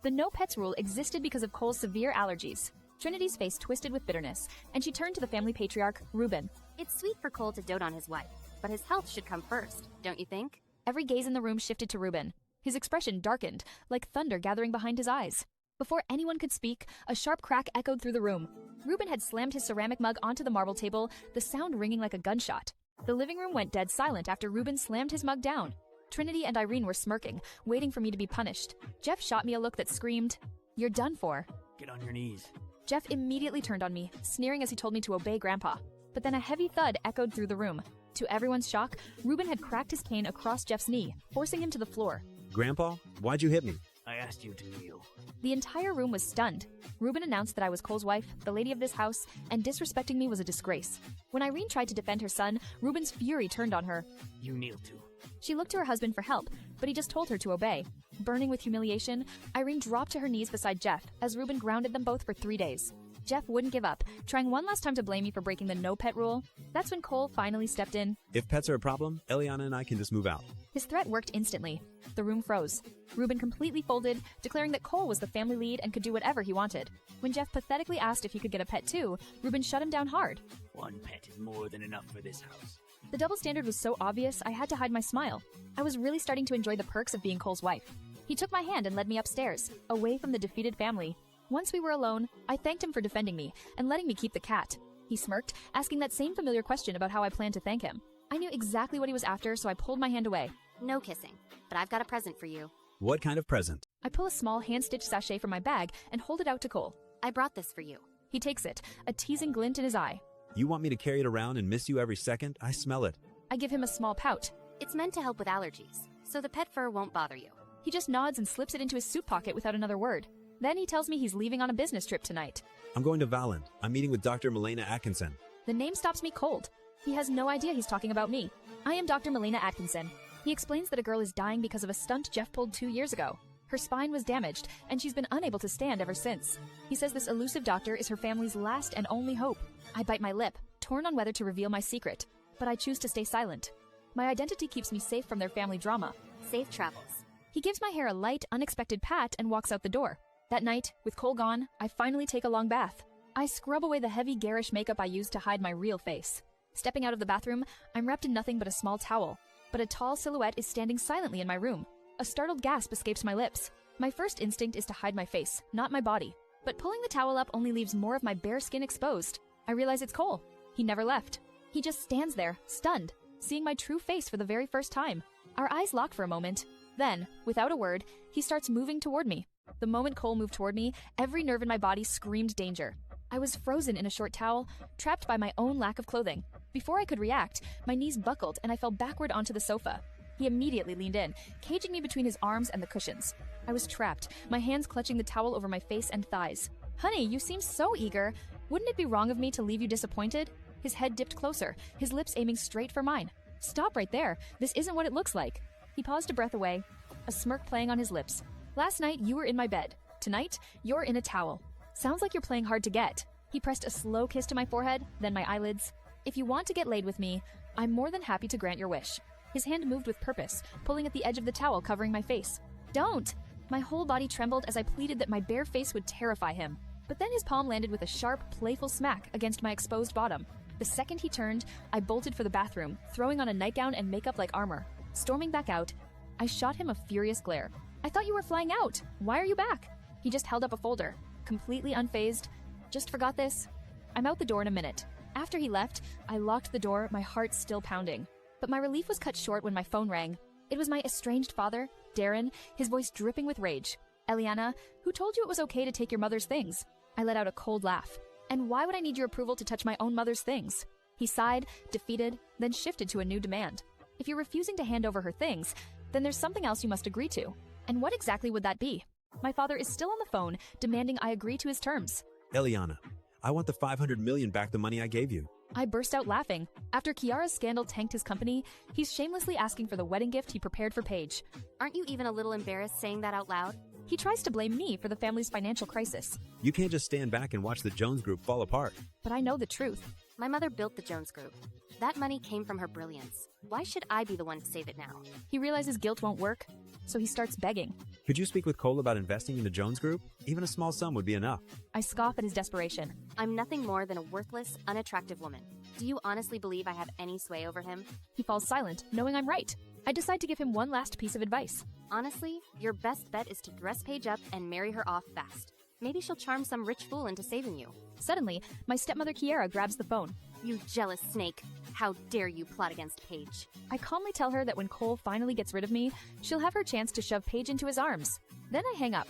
The no pets rule existed because of Cole's severe allergies. Trinity's face twisted with bitterness, and she turned to the family patriarch, Reuben. It's sweet for Cole to dote on his wife, but his health should come first, don't you think? Every gaze in the room shifted to Reuben. His expression darkened, like thunder gathering behind his eyes. Before anyone could speak, a sharp crack echoed through the room. Ruben had slammed his ceramic mug onto the marble table, the sound ringing like a gunshot. The living room went dead silent after Ruben slammed his mug down. Trinity and Irene were smirking, waiting for me to be punished. Jeff shot me a look that screamed, "You're done for." Get on your knees. Jeff immediately turned on me, sneering as he told me to obey Grandpa. But then a heavy thud echoed through the room. To everyone's shock, Ruben had cracked his cane across Jeff's knee, forcing him to the floor. Grandpa, why'd you hit me? I asked you to kneel. The entire room was stunned. Ruben announced that I was Cole's wife, the lady of this house, and disrespecting me was a disgrace. When Irene tried to defend her son, Ruben's fury turned on her. You kneel too. She looked to her husband for help, but he just told her to obey. Burning with humiliation, Irene dropped to her knees beside Jeff as Ruben grounded them both for 3 days. Jeff wouldn't give up, trying one last time to blame me for breaking the no-pet rule. That's when Cole finally stepped in. If pets are a problem, Elliana and I can just move out. His threat worked instantly. The room froze. Ruben completely folded, declaring that Cole was the family lead and could do whatever he wanted. When Jeff pathetically asked if he could get a pet too, Ruben shut him down hard. One pet is more than enough for this house. The double standard was so obvious, I had to hide my smile. I was really starting to enjoy the perks of being Cole's wife. He took my hand and led me upstairs, away from the defeated family. Once we were alone, I thanked him for defending me and letting me keep the cat. He smirked, asking that same familiar question about how I planned to thank him. I knew exactly what he was after, so I pulled my hand away. No kissing, but I've got a present for you. What kind of present? I pull a small hand-stitched sachet from my bag and hold it out to Cole. I brought this for you. He takes it, a teasing glint in his eye. You want me to carry it around and miss you every second? I smell it. I give him a small pout. It's meant to help with allergies, so the pet fur won't bother you. He just nods and slips it into his suit pocket without another word. Then he tells me he's leaving on a business trip tonight. I'm going to Valland. I'm meeting with Dr. Milena Atkinson. The name stops me cold. He has no idea he's talking about me. I am Dr. Milena Atkinson. He explains that a girl is dying because of a stunt Jeff pulled 2 years ago. Her spine was damaged, and she's been unable to stand ever since. He says this elusive doctor is her family's last and only hope. I bite my lip, torn on whether to reveal my secret, but I choose to stay silent. My identity keeps me safe from their family drama. Safe travels. He gives my hair a light, unexpected pat and walks out the door. That night, with Cole gone, I finally take a long bath. I scrub away the heavy, garish makeup I used to hide my real face. Stepping out of the bathroom, I'm wrapped in nothing but a small towel. But a tall silhouette is standing silently in my room. A startled gasp escapes my lips. My first instinct is to hide my face, not my body. But pulling the towel up only leaves more of my bare skin exposed. I realize it's Cole. He never left. He just stands there, stunned, seeing my true face for the very first time. Our eyes lock for a moment. Then, without a word, he starts moving toward me. The moment Cole moved toward me, every nerve in my body screamed danger. I was frozen in a short towel, trapped by my own lack of clothing. Before I could react, my knees buckled and I fell backward onto the sofa. He immediately leaned in, caging me between his arms and the cushions. I was trapped, my hands clutching the towel over my face and thighs. "Honey, you seem so eager. Wouldn't it be wrong of me to leave you disappointed?" His head dipped closer, his lips aiming straight for mine. "Stop right there. This isn't what it looks like." He paused a breath away, a smirk playing on his lips. "Last night, you were in my bed. Tonight, you're in a towel. Sounds like you're playing hard to get." He pressed a slow kiss to my forehead, then my eyelids. "If you want to get laid with me, I'm more than happy to grant your wish." His hand moved with purpose, pulling at the edge of the towel covering my face. "Don't!" My whole body trembled as I pleaded that my bare face would terrify him. But then his palm landed with a sharp, playful smack against my exposed bottom. The second he turned, I bolted for the bathroom, throwing on a nightgown and makeup like armor. Storming back out, I shot him a furious glare. "I thought you were flying out. Why are you back?" He just held up a folder, completely unfazed. "Just forgot this." I'm out the door in a minute. After he left, I locked the door, my heart still pounding. But my relief was cut short when my phone rang. It was my estranged father, Darren, his voice dripping with rage. "Elliana, who told you it was okay to take your mother's things?" I let out a cold laugh. "And why would I need your approval to touch my own mother's things?" He sighed, defeated, then shifted to a new demand. "If you're refusing to hand over her things, then there's something else you must agree to. And what exactly would that be?" My father is still on the phone, demanding I agree to his terms. Elliana, I want the $500 million back, the money I gave you. I burst out laughing. After Kiara's scandal tanked his company, he's shamelessly asking for the wedding gift he prepared for Paige. Aren't you even a little embarrassed saying that out loud? He tries to blame me for the family's financial crisis. You can't just stand back and watch the Jones Group fall apart. But I know the truth. My mother built the Jones Group. That money came from her brilliance. Why should I be the one to save it now? He realizes guilt won't work, so he starts begging. Could you speak with Cole about investing in the Jones Group? Even a small sum would be enough. I scoff at his desperation. I'm nothing more than a worthless, unattractive woman. Do you honestly believe I have any sway over him? He falls silent, knowing I'm right. I decide to give him one last piece of advice. Honestly, your best bet is to dress Paige up and marry her off fast. Maybe she'll charm some rich fool into saving you. Suddenly, my stepmother Kiara grabs the phone. You jealous snake. How dare you plot against Paige? I calmly tell her that when Cole finally gets rid of me, she'll have her chance to shove Paige into his arms. Then I hang up,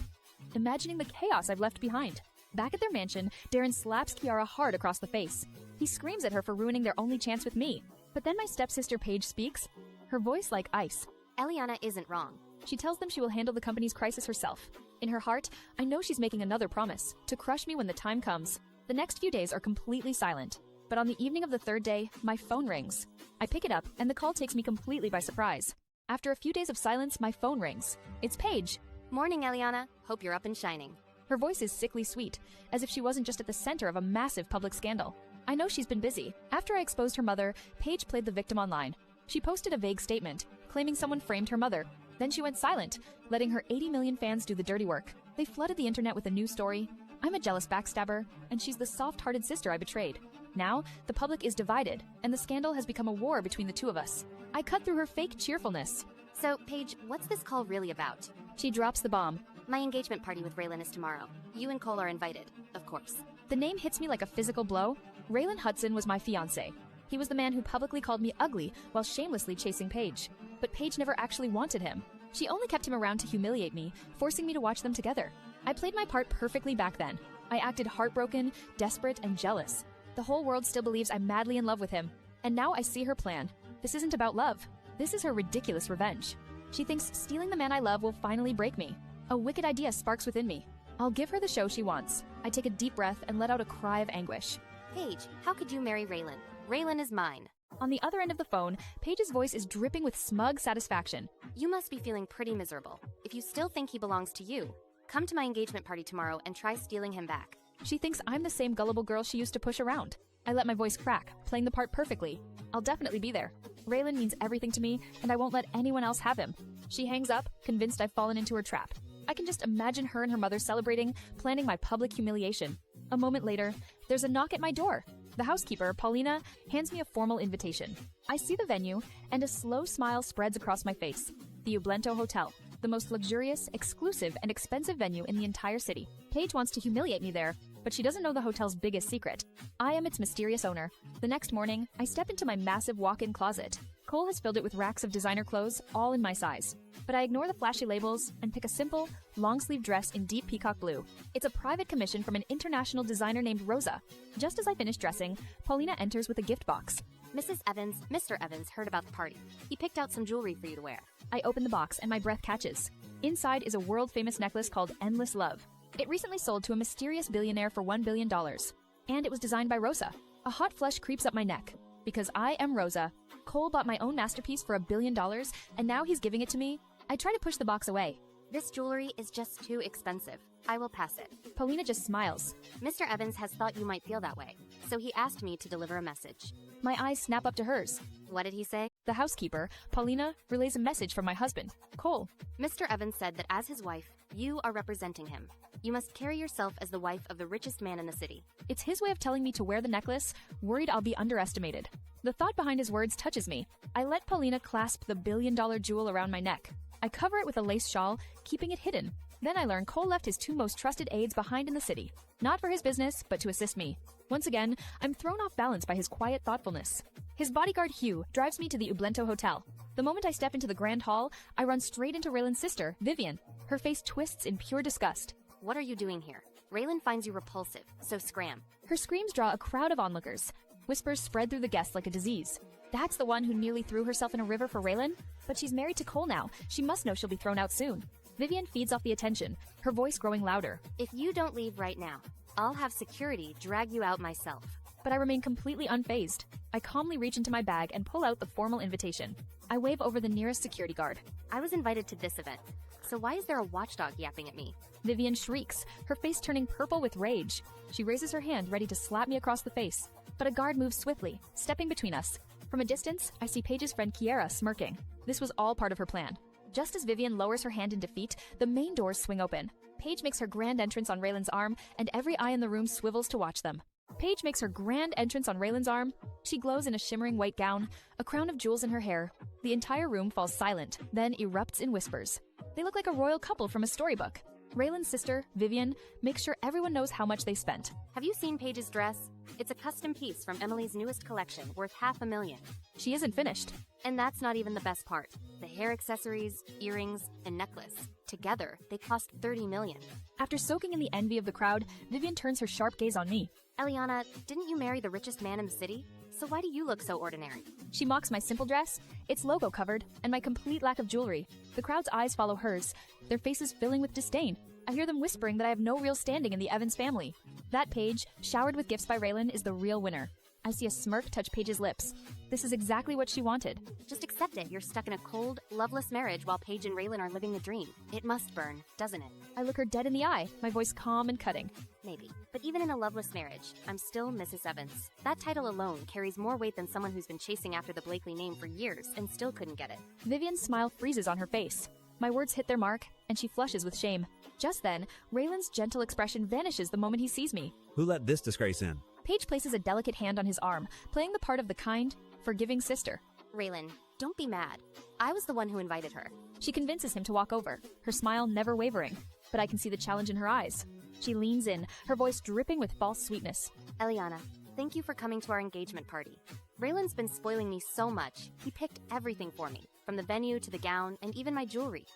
imagining the chaos I've left behind. Back at their mansion, Darren slaps Kiara hard across the face. He screams at her for ruining their only chance with me. But then my stepsister Paige speaks, her voice like ice. Elliana isn't wrong. She tells them she will handle the company's crisis herself. In her heart, I know she's making another promise, to crush me when the time comes. The next few days are completely silent. But on the evening of the third day, my phone rings. I pick it up, and the call takes me completely by surprise. After a few days of silence, my phone rings. It's Paige. Morning, Elliana. Hope you're up and shining. Her voice is sickly sweet, as if she wasn't just at the center of a massive public scandal. I know she's been busy. After I exposed her mother, Paige played the victim online. She posted a vague statement, claiming someone framed her mother. Then she went silent, letting her 80 million fans do the dirty work. They flooded the internet with a new story. I'm a jealous backstabber, and she's the soft-hearted sister I betrayed. Now, the public is divided, and the scandal has become a war between the two of us. I cut through her fake cheerfulness. So, Paige, what's this call really about? She drops the bomb. My engagement party with Raylan is tomorrow. You and Cole are invited, of course. The name hits me like a physical blow. Raylan Hudson was my fiancé. He was the man who publicly called me ugly while shamelessly chasing Paige. But Paige never actually wanted him. She only kept him around to humiliate me, forcing me to watch them together. I played my part perfectly back then. I acted heartbroken, desperate, and jealous. The whole world still believes I'm madly in love with him. And now I see her plan. This isn't about love. This is her ridiculous revenge. She thinks stealing the man I love will finally break me. A wicked idea sparks within me. I'll give her the show she wants. I take a deep breath and let out a cry of anguish. Paige, how could you marry Raylan? Raylan is mine. On the other end of the phone, Paige's voice is dripping with smug satisfaction. You must be feeling pretty miserable. If you still think he belongs to you, come to my engagement party tomorrow and try stealing him back. She thinks I'm the same gullible girl she used to push around. I let my voice crack, playing the part perfectly. I'll definitely be there. Raylan means everything to me, and I won't let anyone else have him. She hangs up, convinced I've fallen into her trap. I can just imagine her and her mother celebrating, planning my public humiliation. A moment later, there's a knock at my door. The housekeeper, Paulina, hands me a formal invitation. I see the venue, and a slow smile spreads across my face. The Ublento Hotel, the most luxurious, exclusive, and expensive venue in the entire city. Paige wants to humiliate me there, but she doesn't know the hotel's biggest secret. I am its mysterious owner. The next morning, I step into my massive walk-in closet. Cole has filled it with racks of designer clothes, all in my size. But I ignore the flashy labels and pick a simple, long-sleeve dress in deep peacock blue. It's a private commission from an international designer named Rosa. Just as I finish dressing, Paulina enters with a gift box. Mrs. Evans, Mr. Evans heard about the party. He picked out some jewelry for you to wear. I open the box and my breath catches. Inside is a world-famous necklace called Endless Love. It recently sold to a mysterious billionaire for $1 billion. And it was designed by Rosa. A hot flush creeps up my neck. Because I am Rosa. Cole bought my own masterpiece for $1 billion, and now he's giving it to me. I try to push the box away. This jewelry is just too expensive. I will pass it. Paulina just smiles. Mr. Evans has thought you might feel that way, so he asked me to deliver a message. My eyes snap up to hers. What did he say? The housekeeper, Paulina, relays a message from my husband, Cole. Mr. Evans said that as his wife, you are representing him. You must carry yourself as the wife of the richest man in the city. It's his way of telling me to wear the necklace, worried I'll be underestimated. The thought behind his words touches me. I let Paulina clasp the billion-dollar jewel around my neck. I cover it with a lace shawl, keeping it hidden. Then I learn Cole left his two most trusted aides behind in the city. Not for his business, but to assist me. Once again, I'm thrown off balance by his quiet thoughtfulness. His bodyguard, Hugh, drives me to the Ublento Hotel. The moment I step into the grand hall, I run straight into Raylan's sister, Vivian. Her face twists in pure disgust. What are you doing here? Raylan finds you repulsive, so scram. Her screams draw a crowd of onlookers. Whispers spread through the guests like a disease. That's the one who nearly threw herself in a river for Raylan? But she's married to Cole now. She must know she'll be thrown out soon. Vivian feeds off the attention, her voice growing louder. If you don't leave right now, I'll have security drag you out myself. But I remain completely unfazed. I calmly reach into my bag and pull out the formal invitation. I wave over the nearest security guard. I was invited to this event, so why is there a watchdog yapping at me? Vivian shrieks, her face turning purple with rage. She raises her hand, ready to slap me across the face. But a guard moves swiftly, stepping between us. From a distance, I see Paige's friend Kiara smirking. This was all part of her plan. Just as Vivian lowers her hand in defeat, the main doors swing open. Paige makes her grand entrance on Raylan's arm, and every eye in the room swivels to watch them. Paige makes her grand entrance on Raylan's arm. She glows in a shimmering white gown, a crown of jewels in her hair. The entire room falls silent, then erupts in whispers. They look like a royal couple from a storybook. Raylan's sister, Vivian, makes sure everyone knows how much they spent. Have you seen Paige's dress? It's a custom piece from Emily's newest collection, worth $500,000. She isn't finished. And that's not even the best part. The hair accessories, earrings, and necklace. Together, they cost $30 million. After soaking in the envy of the crowd, Vivian turns her sharp gaze on me. Elliana, didn't you marry the richest man in the city? So why do you look so ordinary? She mocks my simple dress, its logo covered, and my complete lack of jewelry. The crowd's eyes follow hers, their faces filling with disdain. I hear them whispering that I have no real standing in the Evans family. That Paige, showered with gifts by Raylan, is the real winner. I see a smirk touch Paige's lips. This is exactly what she wanted. Just accept it. You're stuck in a cold, loveless marriage while Paige and Raylan are living the dream. It must burn, doesn't it? I look her dead in the eye, my voice calm and cutting. Maybe. But even in a loveless marriage, I'm still Mrs. Evans. That title alone carries more weight than someone who's been chasing after the Blakely name for years and still couldn't get it. Vivian's smile freezes on her face. My words hit their mark, and she flushes with shame. Just then, Raylan's gentle expression vanishes the moment he sees me. Who let this disgrace in? Paige places a delicate hand on his arm, playing the part of the kind, forgiving sister. Raylan, don't be mad. I was the one who invited her. She convinces him to walk over, her smile never wavering. But I can see the challenge in her eyes. She leans in, her voice dripping with false sweetness. Elliana, thank you for coming to our engagement party. Raylan's been spoiling me so much. He picked everything for me, from the venue to the gown and even my jewelry.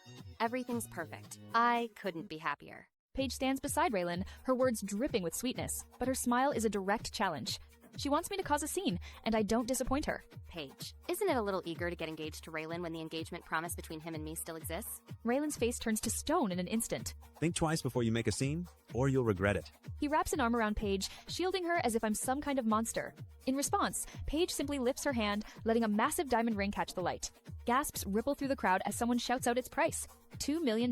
Everything's perfect. I couldn't be happier. Paige stands beside Raylan, her words dripping with sweetness, but her smile is a direct challenge. She wants me to cause a scene, and I don't disappoint her. Paige, isn't it a little eager to get engaged to Raylan when the engagement promise between him and me still exists? Raylan's face turns to stone in an instant. Think twice before you make a scene, or you'll regret it. He wraps an arm around Paige, shielding her as if I'm some kind of monster. In response, Paige simply lifts her hand, letting a massive diamond ring catch the light. Gasps ripple through the crowd as someone shouts out its price, $2 million.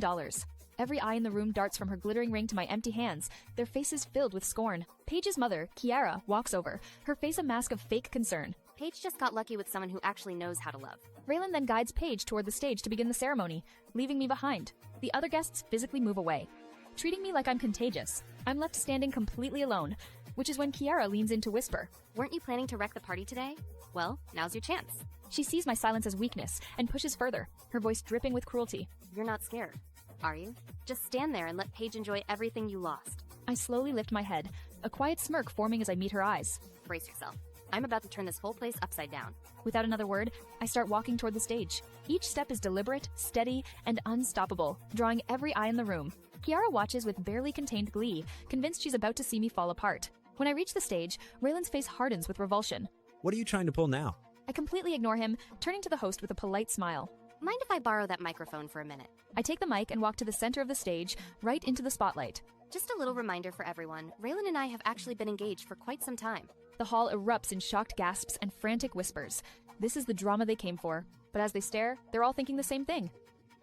Every eye in the room darts from her glittering ring to my empty hands, their faces filled with scorn. Paige's mother, Kiara, walks over, her face a mask of fake concern. Paige just got lucky with someone who actually knows how to love. Raylan then guides Paige toward the stage to begin the ceremony, leaving me behind. The other guests physically move away, treating me like I'm contagious. I'm left standing completely alone, which is when Kiara leans in to whisper. Weren't you planning to wreck the party today? Well, now's your chance. She sees my silence as weakness and pushes further, her voice dripping with cruelty. You're not scared, are you? Just stand there and let Paige enjoy everything you lost. I slowly lift my head, a quiet smirk forming as I meet her eyes. Brace yourself. I'm about to turn this whole place upside down. Without another word, I start walking toward the stage. Each step is deliberate, steady, and unstoppable, drawing every eye in the room. Kiara watches with barely contained glee, convinced she's about to see me fall apart. When I reach the stage, Raylan's face hardens with revulsion. What are you trying to pull now? I completely ignore him, turning to the host with a polite smile. Mind if I borrow that microphone for a minute? I take the mic and walk to the center of the stage, right into the spotlight. Just a little reminder for everyone, Raylan and I have actually been engaged for quite some time. The hall erupts in shocked gasps and frantic whispers. This is the drama they came for. But as they stare, they're all thinking the same thing.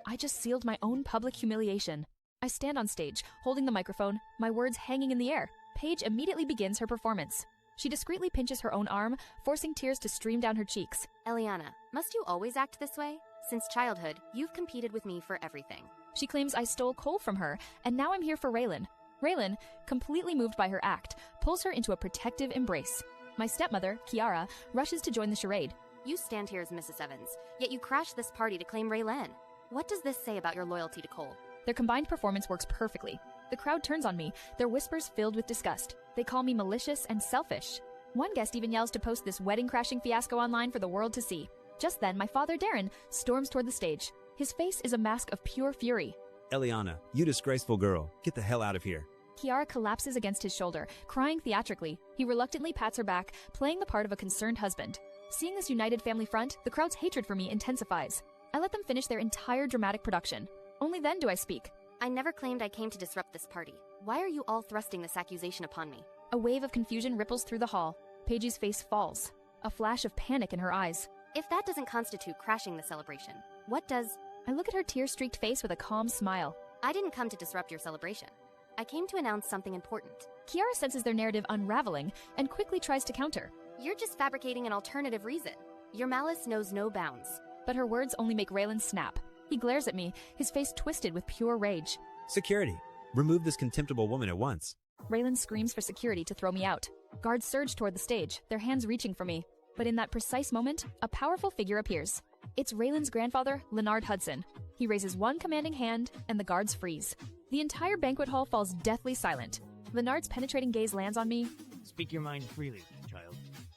I just sealed my own public humiliation. I stand on stage, holding the microphone, my words hanging in the air. Paige immediately begins her performance. She discreetly pinches her own arm, forcing tears to stream down her cheeks. Elliana, must you always act this way? Since childhood, you've competed with me for everything. She claims I stole coal from her, and now I'm here for Raylan. Raylan, completely moved by her act, pulls her into a protective embrace. My stepmother, Kiara, rushes to join the charade. You stand here as Mrs. Evans, yet you crashed this party to claim Raylan. What does this say about your loyalty to Cole? Their combined performance works perfectly. The crowd turns on me, their whispers filled with disgust. They call me malicious and selfish. One guest even yells to post this wedding-crashing fiasco online for the world to see. Just then, my father, Darren, storms toward the stage. His face is a mask of pure fury. Elliana, you disgraceful girl. Get the hell out of here. Kiara collapses against his shoulder, crying theatrically. He reluctantly pats her back, playing the part of a concerned husband. Seeing this united family front, the crowd's hatred for me intensifies. I let them finish their entire dramatic production. Only then do I speak. I never claimed I came to disrupt this party. Why are you all thrusting this accusation upon me? A wave of confusion ripples through the hall. Paige's face falls, a flash of panic in her eyes. If that doesn't constitute crashing the celebration, what does? I look at her tear-streaked face with a calm smile. I didn't come to disrupt your celebration. I came to announce something important. Kiara senses their narrative unraveling and quickly tries to counter. You're just fabricating an alternative reason. Your malice knows no bounds. But her words only make Raylan snap. He glares at me, his face twisted with pure rage. Security. Remove this contemptible woman at once. Raylan screams for security to throw me out. Guards surge toward the stage, their hands reaching for me. But in that precise moment, a powerful figure appears. It's Raylan's grandfather, Leonard Hudson. He raises one commanding hand, and the guards freeze. The entire banquet hall falls deathly silent. Leonard's penetrating gaze lands on me. Speak your mind freely, child.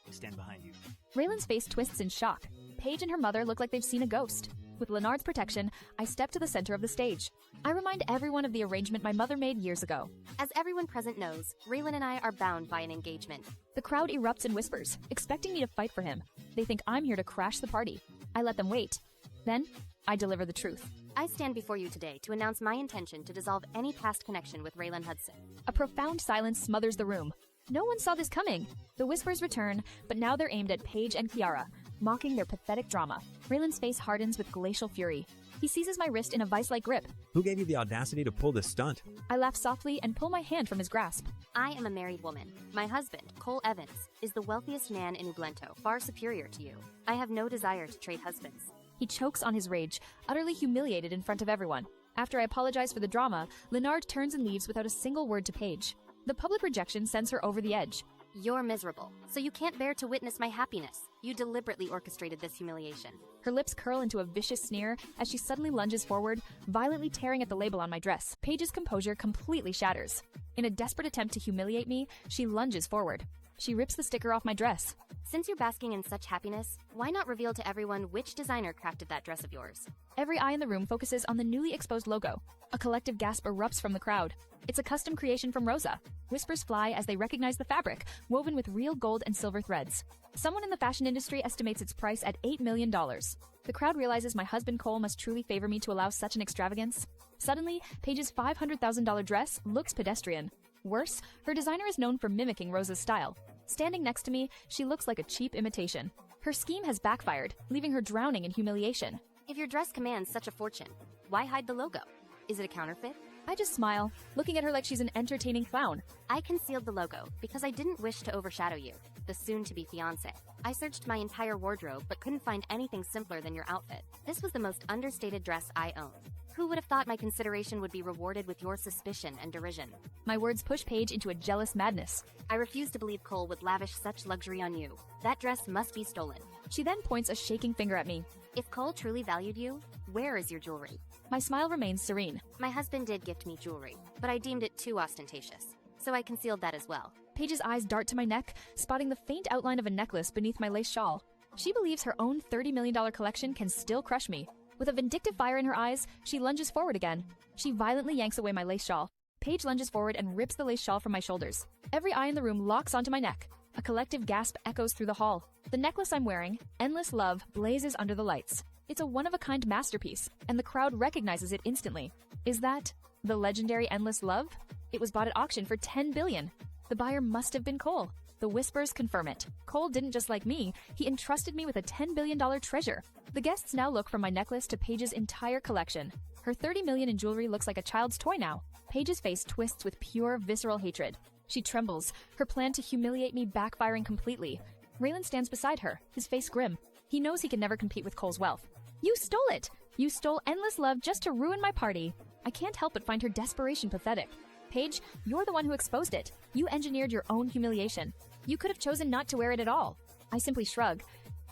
I stand behind you. Raylan's face twists in shock. Paige and her mother look like they've seen a ghost. With Leonard's protection, I step to the center of the stage. I remind everyone of the arrangement my mother made years ago. As everyone present knows, Raylan and I are bound by an engagement. The crowd erupts in whispers, expecting me to fight for him. They think I'm here to crash the party. I let them wait. Then, I deliver the truth. I stand before you today to announce my intention to dissolve any past connection with Raylan Hudson. A profound silence smothers the room. No one saw this coming. The whispers return, but now they're aimed at Paige and Kiara, mocking their pathetic drama. Raylan's face hardens with glacial fury. He seizes my wrist in a vice-like grip. Who gave you the audacity to pull this stunt? I laugh softly and pull my hand from his grasp. I am a married woman. My husband, Cole Evans, is the wealthiest man in Ublento, far superior to you. I have no desire to trade husbands. He chokes on his rage, utterly humiliated in front of everyone. After I apologize for the drama, Leonard turns and leaves without a single word to Paige. The public rejection sends her over the edge. You're miserable, so you can't bear to witness my happiness. You deliberately orchestrated this humiliation. Her lips curl into a vicious sneer as she suddenly lunges forward, violently tearing at the label on my dress. Paige's composure completely shatters. In a desperate attempt to humiliate me, she lunges forward. She rips the sticker off my dress. Since you're basking in such happiness, why not reveal to everyone which designer crafted that dress of yours? Every eye in the room focuses on the newly exposed logo. A collective gasp erupts from the crowd. It's a custom creation from Rosa. Whispers fly as they recognize the fabric, woven with real gold and silver threads. Someone in the fashion industry estimates its price at $8 million. The crowd realizes my husband Cole must truly favor me to allow such an extravagance. Suddenly, Paige's $500,000 dress looks pedestrian. Worse, her designer is known for mimicking Rosa's style. Standing next to me, she looks like a cheap imitation. Her scheme has backfired, leaving her drowning in humiliation. If your dress commands such a fortune, why hide the logo? Is it a counterfeit? I just smile, looking at her like she's an entertaining clown. I concealed the logo because I didn't wish to overshadow you, the soon-to-be fiancé. I searched my entire wardrobe but couldn't find anything simpler than your outfit. This was the most understated dress I own. Who would have thought my consideration would be rewarded with your suspicion and derision? My words push Paige into a jealous madness. I refuse to believe Cole would lavish such luxury on you. That dress must be stolen. She then points a shaking finger at me. If Cole truly valued you, where is your jewelry? My smile remains serene. My husband did gift me jewelry, but I deemed it too ostentatious, so I concealed that as well. Paige's eyes dart to my neck, spotting the faint outline of a necklace beneath my lace shawl. She believes her own $30 million collection can still crush me. With a vindictive fire in her eyes, she lunges forward again. She violently yanks away my lace shawl. Paige lunges forward and rips the lace shawl from my shoulders. Every eye in the room locks onto my neck. A collective gasp echoes through the hall. The necklace I'm wearing, Endless Love, blazes under the lights. It's a one-of-a-kind masterpiece, and the crowd recognizes it instantly. Is that the legendary Endless Love? It was bought at auction for $10 billion. The buyer must have been Cole. The whispers confirm it. Cole didn't just like me, he entrusted me with a $10 billion treasure. The guests now look from my necklace to Paige's entire collection. Her $30 million in jewelry looks like a child's toy now. Paige's face twists with pure, visceral hatred. She trembles, her plan to humiliate me backfiring completely. Raylan stands beside her, his face grim. He knows he can never compete with Cole's wealth. You stole it! You stole Endless Love just to ruin my party. I can't help but find her desperation pathetic. Paige, you're the one who exposed it. You engineered your own humiliation. You could have chosen not to wear it at all. I simply shrug.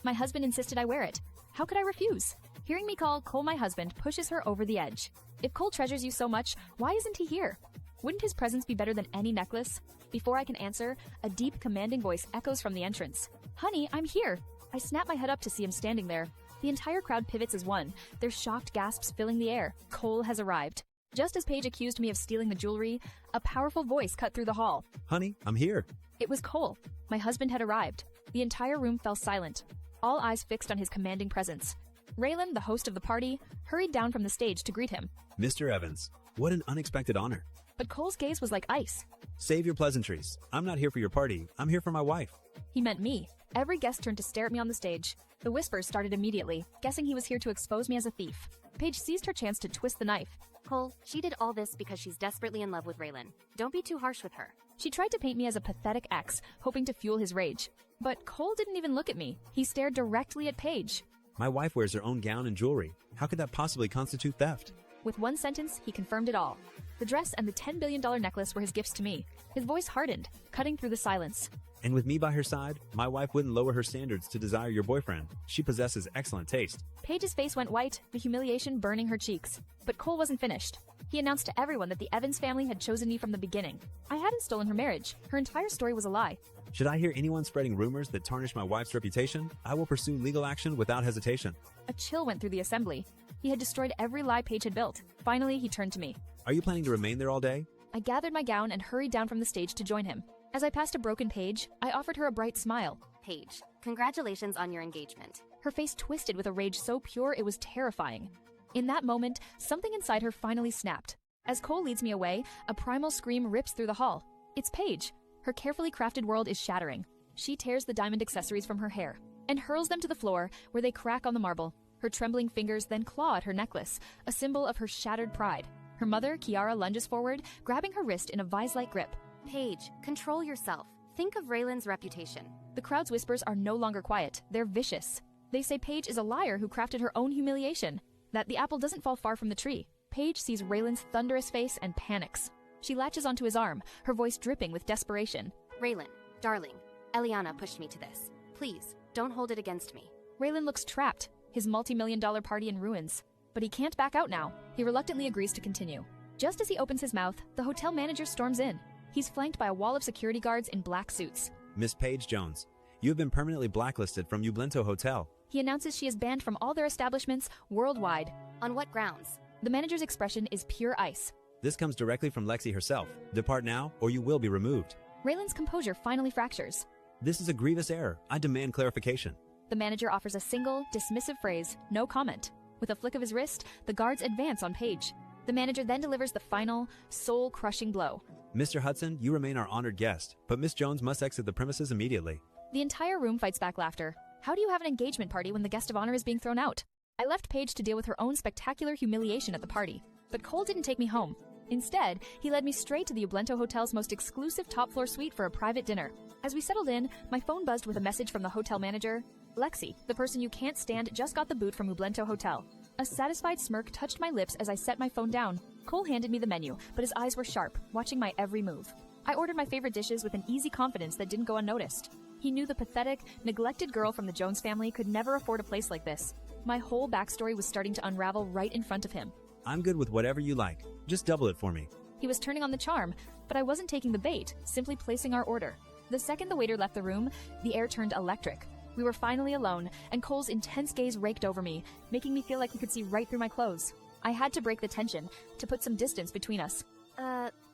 My husband insisted I wear it. How could I refuse? Hearing me call Cole my husband pushes her over the edge. If Cole treasures you so much, why isn't he here? Wouldn't his presence be better than any necklace? Before I can answer, a deep, commanding voice echoes from the entrance. Honey, I'm here. I snap my head up to see him standing there. The entire crowd pivots as one, their shocked gasps filling the air. Cole has arrived. Just as Paige accused me of stealing the jewelry, a powerful voice cut through the hall. Honey, I'm here. It was Cole. My husband had arrived. The entire room fell silent, all eyes fixed on his commanding presence. Raylan, the host of the party, hurried down from the stage to greet him. Mr. Evans, what an unexpected honor. But Cole's gaze was like ice. Save your pleasantries. I'm not here for your party. I'm here for my wife. He meant me. Every guest turned to stare at me on the stage. The whispers started immediately, guessing he was here to expose me as a thief. Paige seized her chance to twist the knife. Cole, she did all this because she's desperately in love with Raylan. Don't be too harsh with her. She tried to paint me as a pathetic ex, hoping to fuel his rage. But Cole didn't even look at me. He stared directly at Paige. My wife wears her own gown and jewelry. How could that possibly constitute theft? With one sentence, he confirmed it all. The dress and the $10 billion necklace were his gifts to me. His voice hardened, cutting through the silence. And with me by her side, my wife wouldn't lower her standards to desire your boyfriend. She possesses excellent taste. Paige's face went white, the humiliation burning her cheeks. But Cole wasn't finished. He announced to everyone that the Evans family had chosen me from the beginning. I hadn't stolen her marriage. Her entire story was a lie. Should I hear anyone spreading rumors that tarnish my wife's reputation, I will pursue legal action without hesitation. A chill went through the assembly. He had destroyed every lie Paige had built. Finally, he turned to me. Are you planning to remain there all day? I gathered my gown and hurried down from the stage to join him. As I passed a broken Paige, I offered her a bright smile. Paige, congratulations on your engagement. Her face twisted with a rage so pure it was terrifying. In that moment, something inside her finally snapped. As Cole leads me away, a primal scream rips through the hall. It's Paige. Her carefully crafted world is shattering. She tears the diamond accessories from her hair and hurls them to the floor, where they crack on the marble. Her trembling fingers then claw at her necklace, a symbol of her shattered pride. Her mother, Kiara, lunges forward, grabbing her wrist in a vise-like grip. Paige, control yourself. Think of Raylan's reputation. The crowd's whispers are no longer quiet. They're vicious. They say Paige is a liar who crafted her own humiliation, that the apple doesn't fall far from the tree. Paige sees Raylan's thunderous face and panics. She latches onto his arm, her voice dripping with desperation. Raylan, darling, Elliana pushed me to this. Please, don't hold it against me. Raylan looks trapped, his multi-million-dollar party in ruins. But he can't back out now. He reluctantly agrees to continue. Just as he opens his mouth, the hotel manager storms in. He's flanked by a wall of security guards in black suits. Miss Paige Jones, you have been permanently blacklisted from Ublento Hotel. He announces she is banned from all their establishments worldwide. On what grounds? The manager's expression is pure ice. This comes directly from Lexi herself. Depart now, or you will be removed. Raylan's composure finally fractures. This is a grievous error. I demand clarification. The manager offers a single, dismissive phrase, no comment. With a flick of his wrist, the guards advance on Paige. The manager then delivers the final, soul-crushing blow. Mr. Hudson, you remain our honored guest, but Miss Jones must exit the premises immediately. The entire room fights back laughter. How do you have an engagement party when the guest of honor is being thrown out? I left Paige to deal with her own spectacular humiliation at the party. But Cole didn't take me home. Instead, he led me straight to the Ublento Hotel's most exclusive top-floor suite for a private dinner. As we settled in, my phone buzzed with a message from the hotel manager. Lexi, the person you can't stand, just got the boot from Ublento Hotel. A satisfied smirk touched my lips as I set my phone down. Cole handed me the menu, but his eyes were sharp, watching my every move. I ordered my favorite dishes with an easy confidence that didn't go unnoticed. He knew the pathetic, neglected girl from the Jones family could never afford a place like this. My whole backstory was starting to unravel right in front of him. I'm good with whatever you like. Just double it for me. He was turning on the charm, but I wasn't taking the bait, simply placing our order. The second the waiter left the room, the air turned electric. We were finally alone, and Cole's intense gaze raked over me, making me feel like he could see right through my clothes. I had to break the tension, to put some distance between us.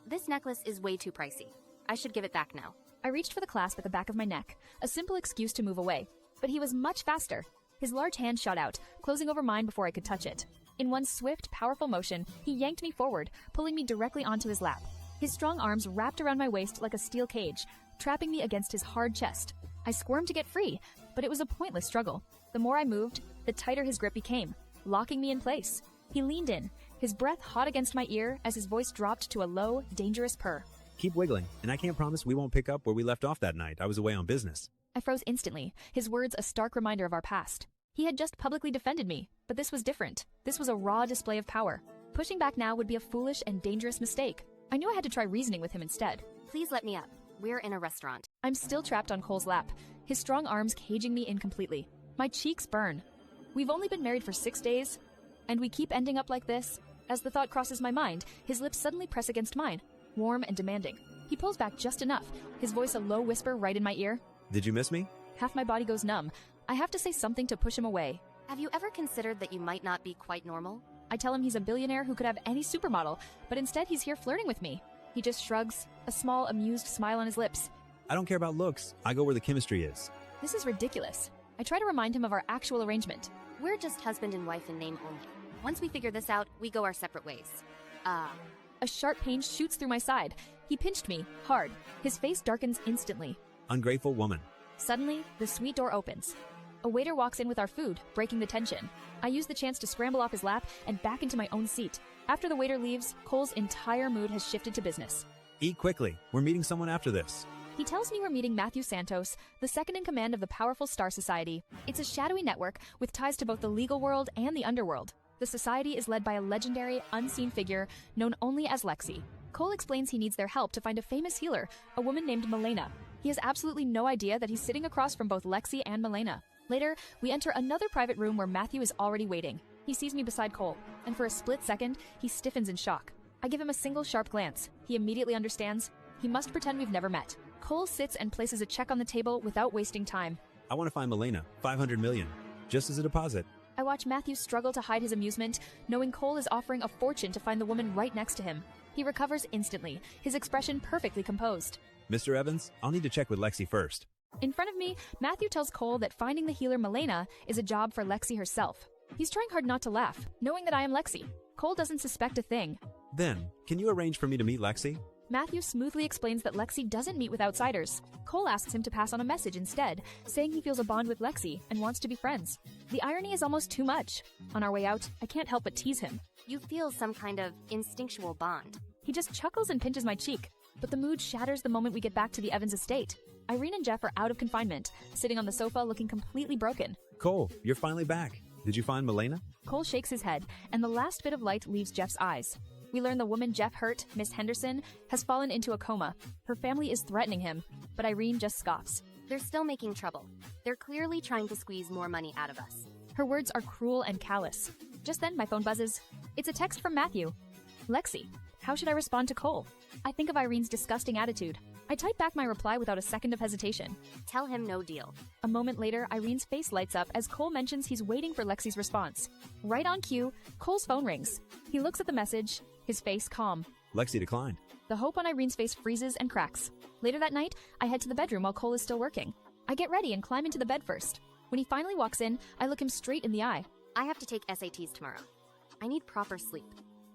This necklace is way too pricey. I should give it back now. I reached for the clasp at the back of my neck, a simple excuse to move away. But he was much faster. His large hand shot out, closing over mine before I could touch it. In one swift, powerful motion, he yanked me forward, pulling me directly onto his lap. His strong arms wrapped around my waist like a steel cage, trapping me against his hard chest. I squirmed to get free, but it was a pointless struggle. The more I moved, the tighter his grip became, locking me in place. He leaned in, his breath hot against my ear as his voice dropped to a low, dangerous purr. Keep wiggling, and I can't promise we won't pick up where we left off that night. I was away on business. I froze instantly, his words a stark reminder of our past. He had just publicly defended me, but this was different. This was a raw display of power. Pushing back now would be a foolish and dangerous mistake. I knew I had to try reasoning with him instead. Please let me up. We're in a restaurant. I'm still trapped on Cole's lap, his strong arms caging me in completely. My cheeks burn. We've only been married for 6 days, and we keep ending up like this. As the thought crosses my mind, his lips suddenly press against mine, warm and demanding. He pulls back just enough, his voice a low whisper right in my ear. Did you miss me? Half my body goes numb. I have to say something to push him away. Have you ever considered that you might not be quite normal? I tell him he's a billionaire who could have any supermodel, but instead he's here flirting with me. He just shrugs, a small, amused smile on his lips. I don't care about looks. I go where the chemistry is. This is ridiculous. I try to remind him of our actual arrangement. We're just husband and wife in name only. Once we figure this out, we go our separate ways. A sharp pain shoots through my side. He pinched me, hard. His face darkens instantly. Ungrateful woman. Suddenly, the suite door opens. A waiter walks in with our food, breaking the tension. I use the chance to scramble off his lap and back into my own seat. After the waiter leaves, Cole's entire mood has shifted to business. Eat quickly. We're meeting someone after this. He tells me we're meeting Matthew Santos, the second in command of the powerful Star Society. It's a shadowy network with ties to both the legal world and the underworld. The society is led by a legendary, unseen figure known only as Lexi. Cole explains he needs their help to find a famous healer, a woman named Milena. He has absolutely no idea that he's sitting across from both Lexi and Milena. Later, we enter another private room where Matthew is already waiting. He sees me beside Cole, and for a split second, he stiffens in shock. I give him a single sharp glance. He immediately understands. He must pretend we've never met. Cole sits and places a check on the table without wasting time. I want to find Milena, 500 million, just as a deposit. I watch Matthew struggle to hide his amusement, knowing Cole is offering a fortune to find the woman right next to him. He recovers instantly, his expression perfectly composed. Mr. Evans, I'll need to check with Lexi first. In front of me, Matthew tells Cole that finding the healer Milena is a job for Lexi herself. He's trying hard not to laugh, knowing that I am Lexi. Cole doesn't suspect a thing. Then, can you arrange for me to meet Lexi? Matthew smoothly explains that Lexi doesn't meet with outsiders. Cole asks him to pass on a message instead, saying he feels a bond with Lexi and wants to be friends. The irony is almost too much. On our way out, I can't help but tease him. You feel some kind of instinctual bond. He just chuckles and pinches my cheek, but the mood shatters the moment we get back to the Evans estate. Irene and Jeff are out of confinement, sitting on the sofa looking completely broken. Cole, you're finally back. Did you find Milena? Cole shakes his head, and the last bit of light leaves Jeff's eyes. We learn the woman Jeff hurt, Miss Henderson, has fallen into a coma. Her family is threatening him, but Irene just scoffs. They're still making trouble. They're clearly trying to squeeze more money out of us. Her words are cruel and callous. Just then, my phone buzzes. It's a text from Matthew. Lexi, how should I respond to Cole? I think of Irene's disgusting attitude. I type back my reply without a second of hesitation. Tell him no deal. A moment later, Irene's face lights up as Cole mentions he's waiting for Lexi's response. Right on cue, Cole's phone rings. He looks at the message, his face calm. Lexi declined. The hope on Irene's face freezes and cracks. Later that night, I head to the bedroom while Cole is still working. I get ready and climb into the bed first. When he finally walks in, I look him straight in the eye. I have to take SATs tomorrow. I need proper sleep.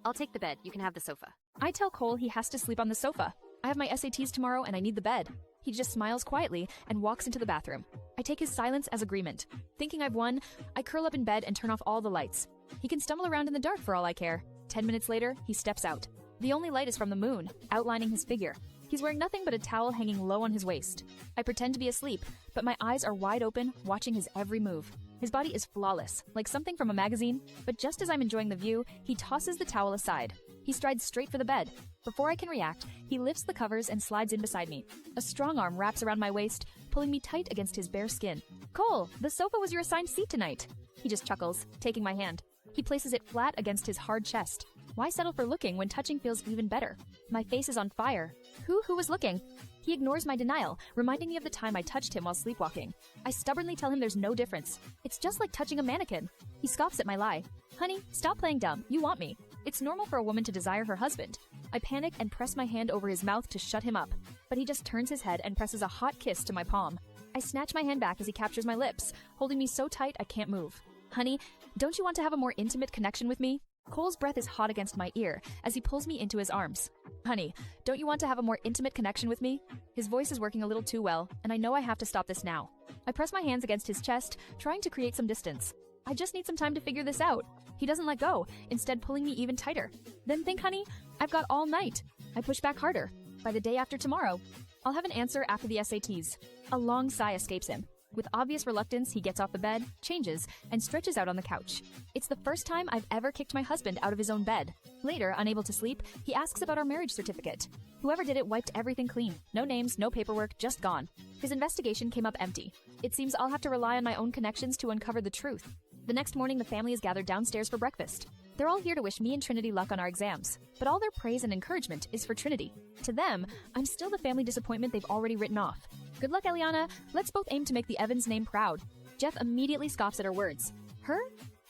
I'll take the bed. You can have the sofa. I tell Cole he has to sleep on the sofa. I have my SATs tomorrow and I need the bed. He just smiles quietly and walks into the bathroom. I take his silence as agreement. Thinking I've won, I curl up in bed and turn off all the lights. He can stumble around in the dark for all I care. 10 minutes later, he steps out. The only light is from the moon, outlining his figure. He's wearing nothing but a towel hanging low on his waist. I pretend to be asleep, but my eyes are wide open, watching his every move. His body is flawless, like something from a magazine, but just as I'm enjoying the view, he tosses the towel aside. He strides straight for the bed. Before I can react, he lifts the covers and slides in beside me. A strong arm wraps around my waist, pulling me tight against his bare skin. Cole, the sofa was your assigned seat tonight. He just chuckles, taking my hand. He places it flat against his hard chest. Why settle for looking when touching feels even better? My face is on fire. Who was looking? He ignores my denial, reminding me of the time I touched him while sleepwalking. I stubbornly tell him there's no difference. It's just like touching a mannequin. He scoffs at my lie. Honey, stop playing dumb. You want me. It's normal for a woman to desire her husband. I panic and press my hand over his mouth to shut him up, but he just turns his head and presses a hot kiss to my palm. I snatch my hand back as he captures my lips, holding me so tight I can't move. Honey, don't you want to have a more intimate connection with me? Cole's breath is hot against my ear as he pulls me into his arms. Honey, don't you want to have a more intimate connection with me? His voice is working a little too well, and I know I have to stop this now. I press my hands against his chest, trying to create some distance. I just need some time to figure this out. He doesn't let go, instead pulling me even tighter. Then think, honey, I've got all night. I push back harder. By the day after tomorrow, I'll have an answer after the SATs. A long sigh escapes him. With obvious reluctance, he gets off the bed, changes, and stretches out on the couch. It's the first time I've ever kicked my husband out of his own bed. Later, unable to sleep, he asks about our marriage certificate. Whoever did it wiped everything clean. No names, no paperwork, just gone. His investigation came up empty. It seems I'll have to rely on my own connections to uncover the truth. The next morning, the family is gathered downstairs for breakfast. They're all here to wish me and Trinity luck on our exams, but all their praise and encouragement is for Trinity. To them, I'm still the family disappointment they've already written off. Good luck, Elliana. Let's both aim to make the Evans name proud. Jeff immediately scoffs at her words. Her?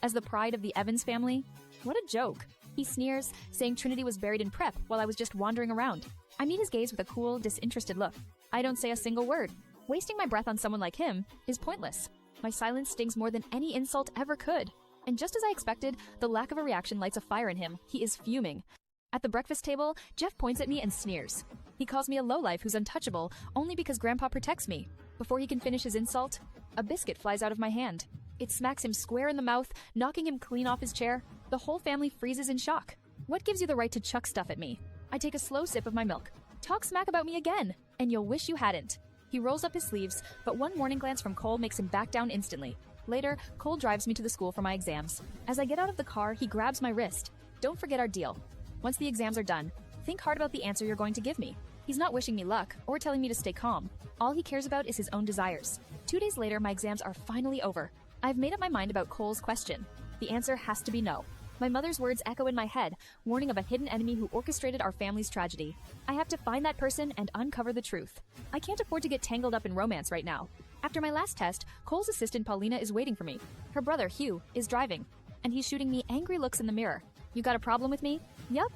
As the pride of the Evans family? What a joke. He sneers, saying Trinity was buried in prep while I was just wandering around. I meet his gaze with a cool, disinterested look. I don't say a single word. Wasting my breath on someone like him is pointless. My silence stings more than any insult ever could. And just as I expected, the lack of a reaction lights a fire in him. He is fuming. At the breakfast table, Jeff points at me and sneers. He calls me a lowlife who's untouchable only because Grandpa protects me. Before he can finish his insult, a biscuit flies out of my hand. It smacks him square in the mouth, knocking him clean off his chair. The whole family freezes in shock. What gives you the right to chuck stuff at me? I take a slow sip of my milk. Talk smack about me again, and you'll wish you hadn't. He rolls up his sleeves, but one warning glance from Cole makes him back down instantly. Later, Cole drives me to the school for my exams. As I get out of the car, he grabs my wrist. Don't forget our deal. Once the exams are done, think hard about the answer you're going to give me. He's not wishing me luck or telling me to stay calm. All he cares about is his own desires. 2 days later, my exams are finally over. I've made up my mind about Cole's question. The answer has to be no. My mother's words echo in my head, warning of a hidden enemy who orchestrated our family's tragedy. I have to find that person and uncover the truth. I can't afford to get tangled up in romance right now. After my last test, Cole's assistant Paulina is waiting for me. Her brother, Hugh, is driving, and he's shooting me angry looks in the mirror. You got a problem with me? Yup.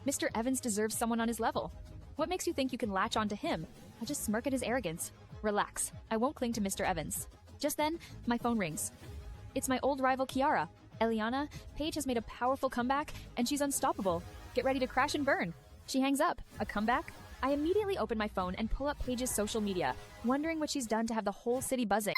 Mr. Evans deserves someone on his level. What makes you think you can latch onto him? I just smirk at his arrogance. Relax. I won't cling to Mr. Evans. Just then, my phone rings. It's my old rival Kiara. Elliana, Paige has made a powerful comeback, and she's unstoppable. Get ready to crash and burn. She hangs up. A comeback? I immediately open my phone and pull up Paige's social media, wondering what she's done to have the whole city buzzing.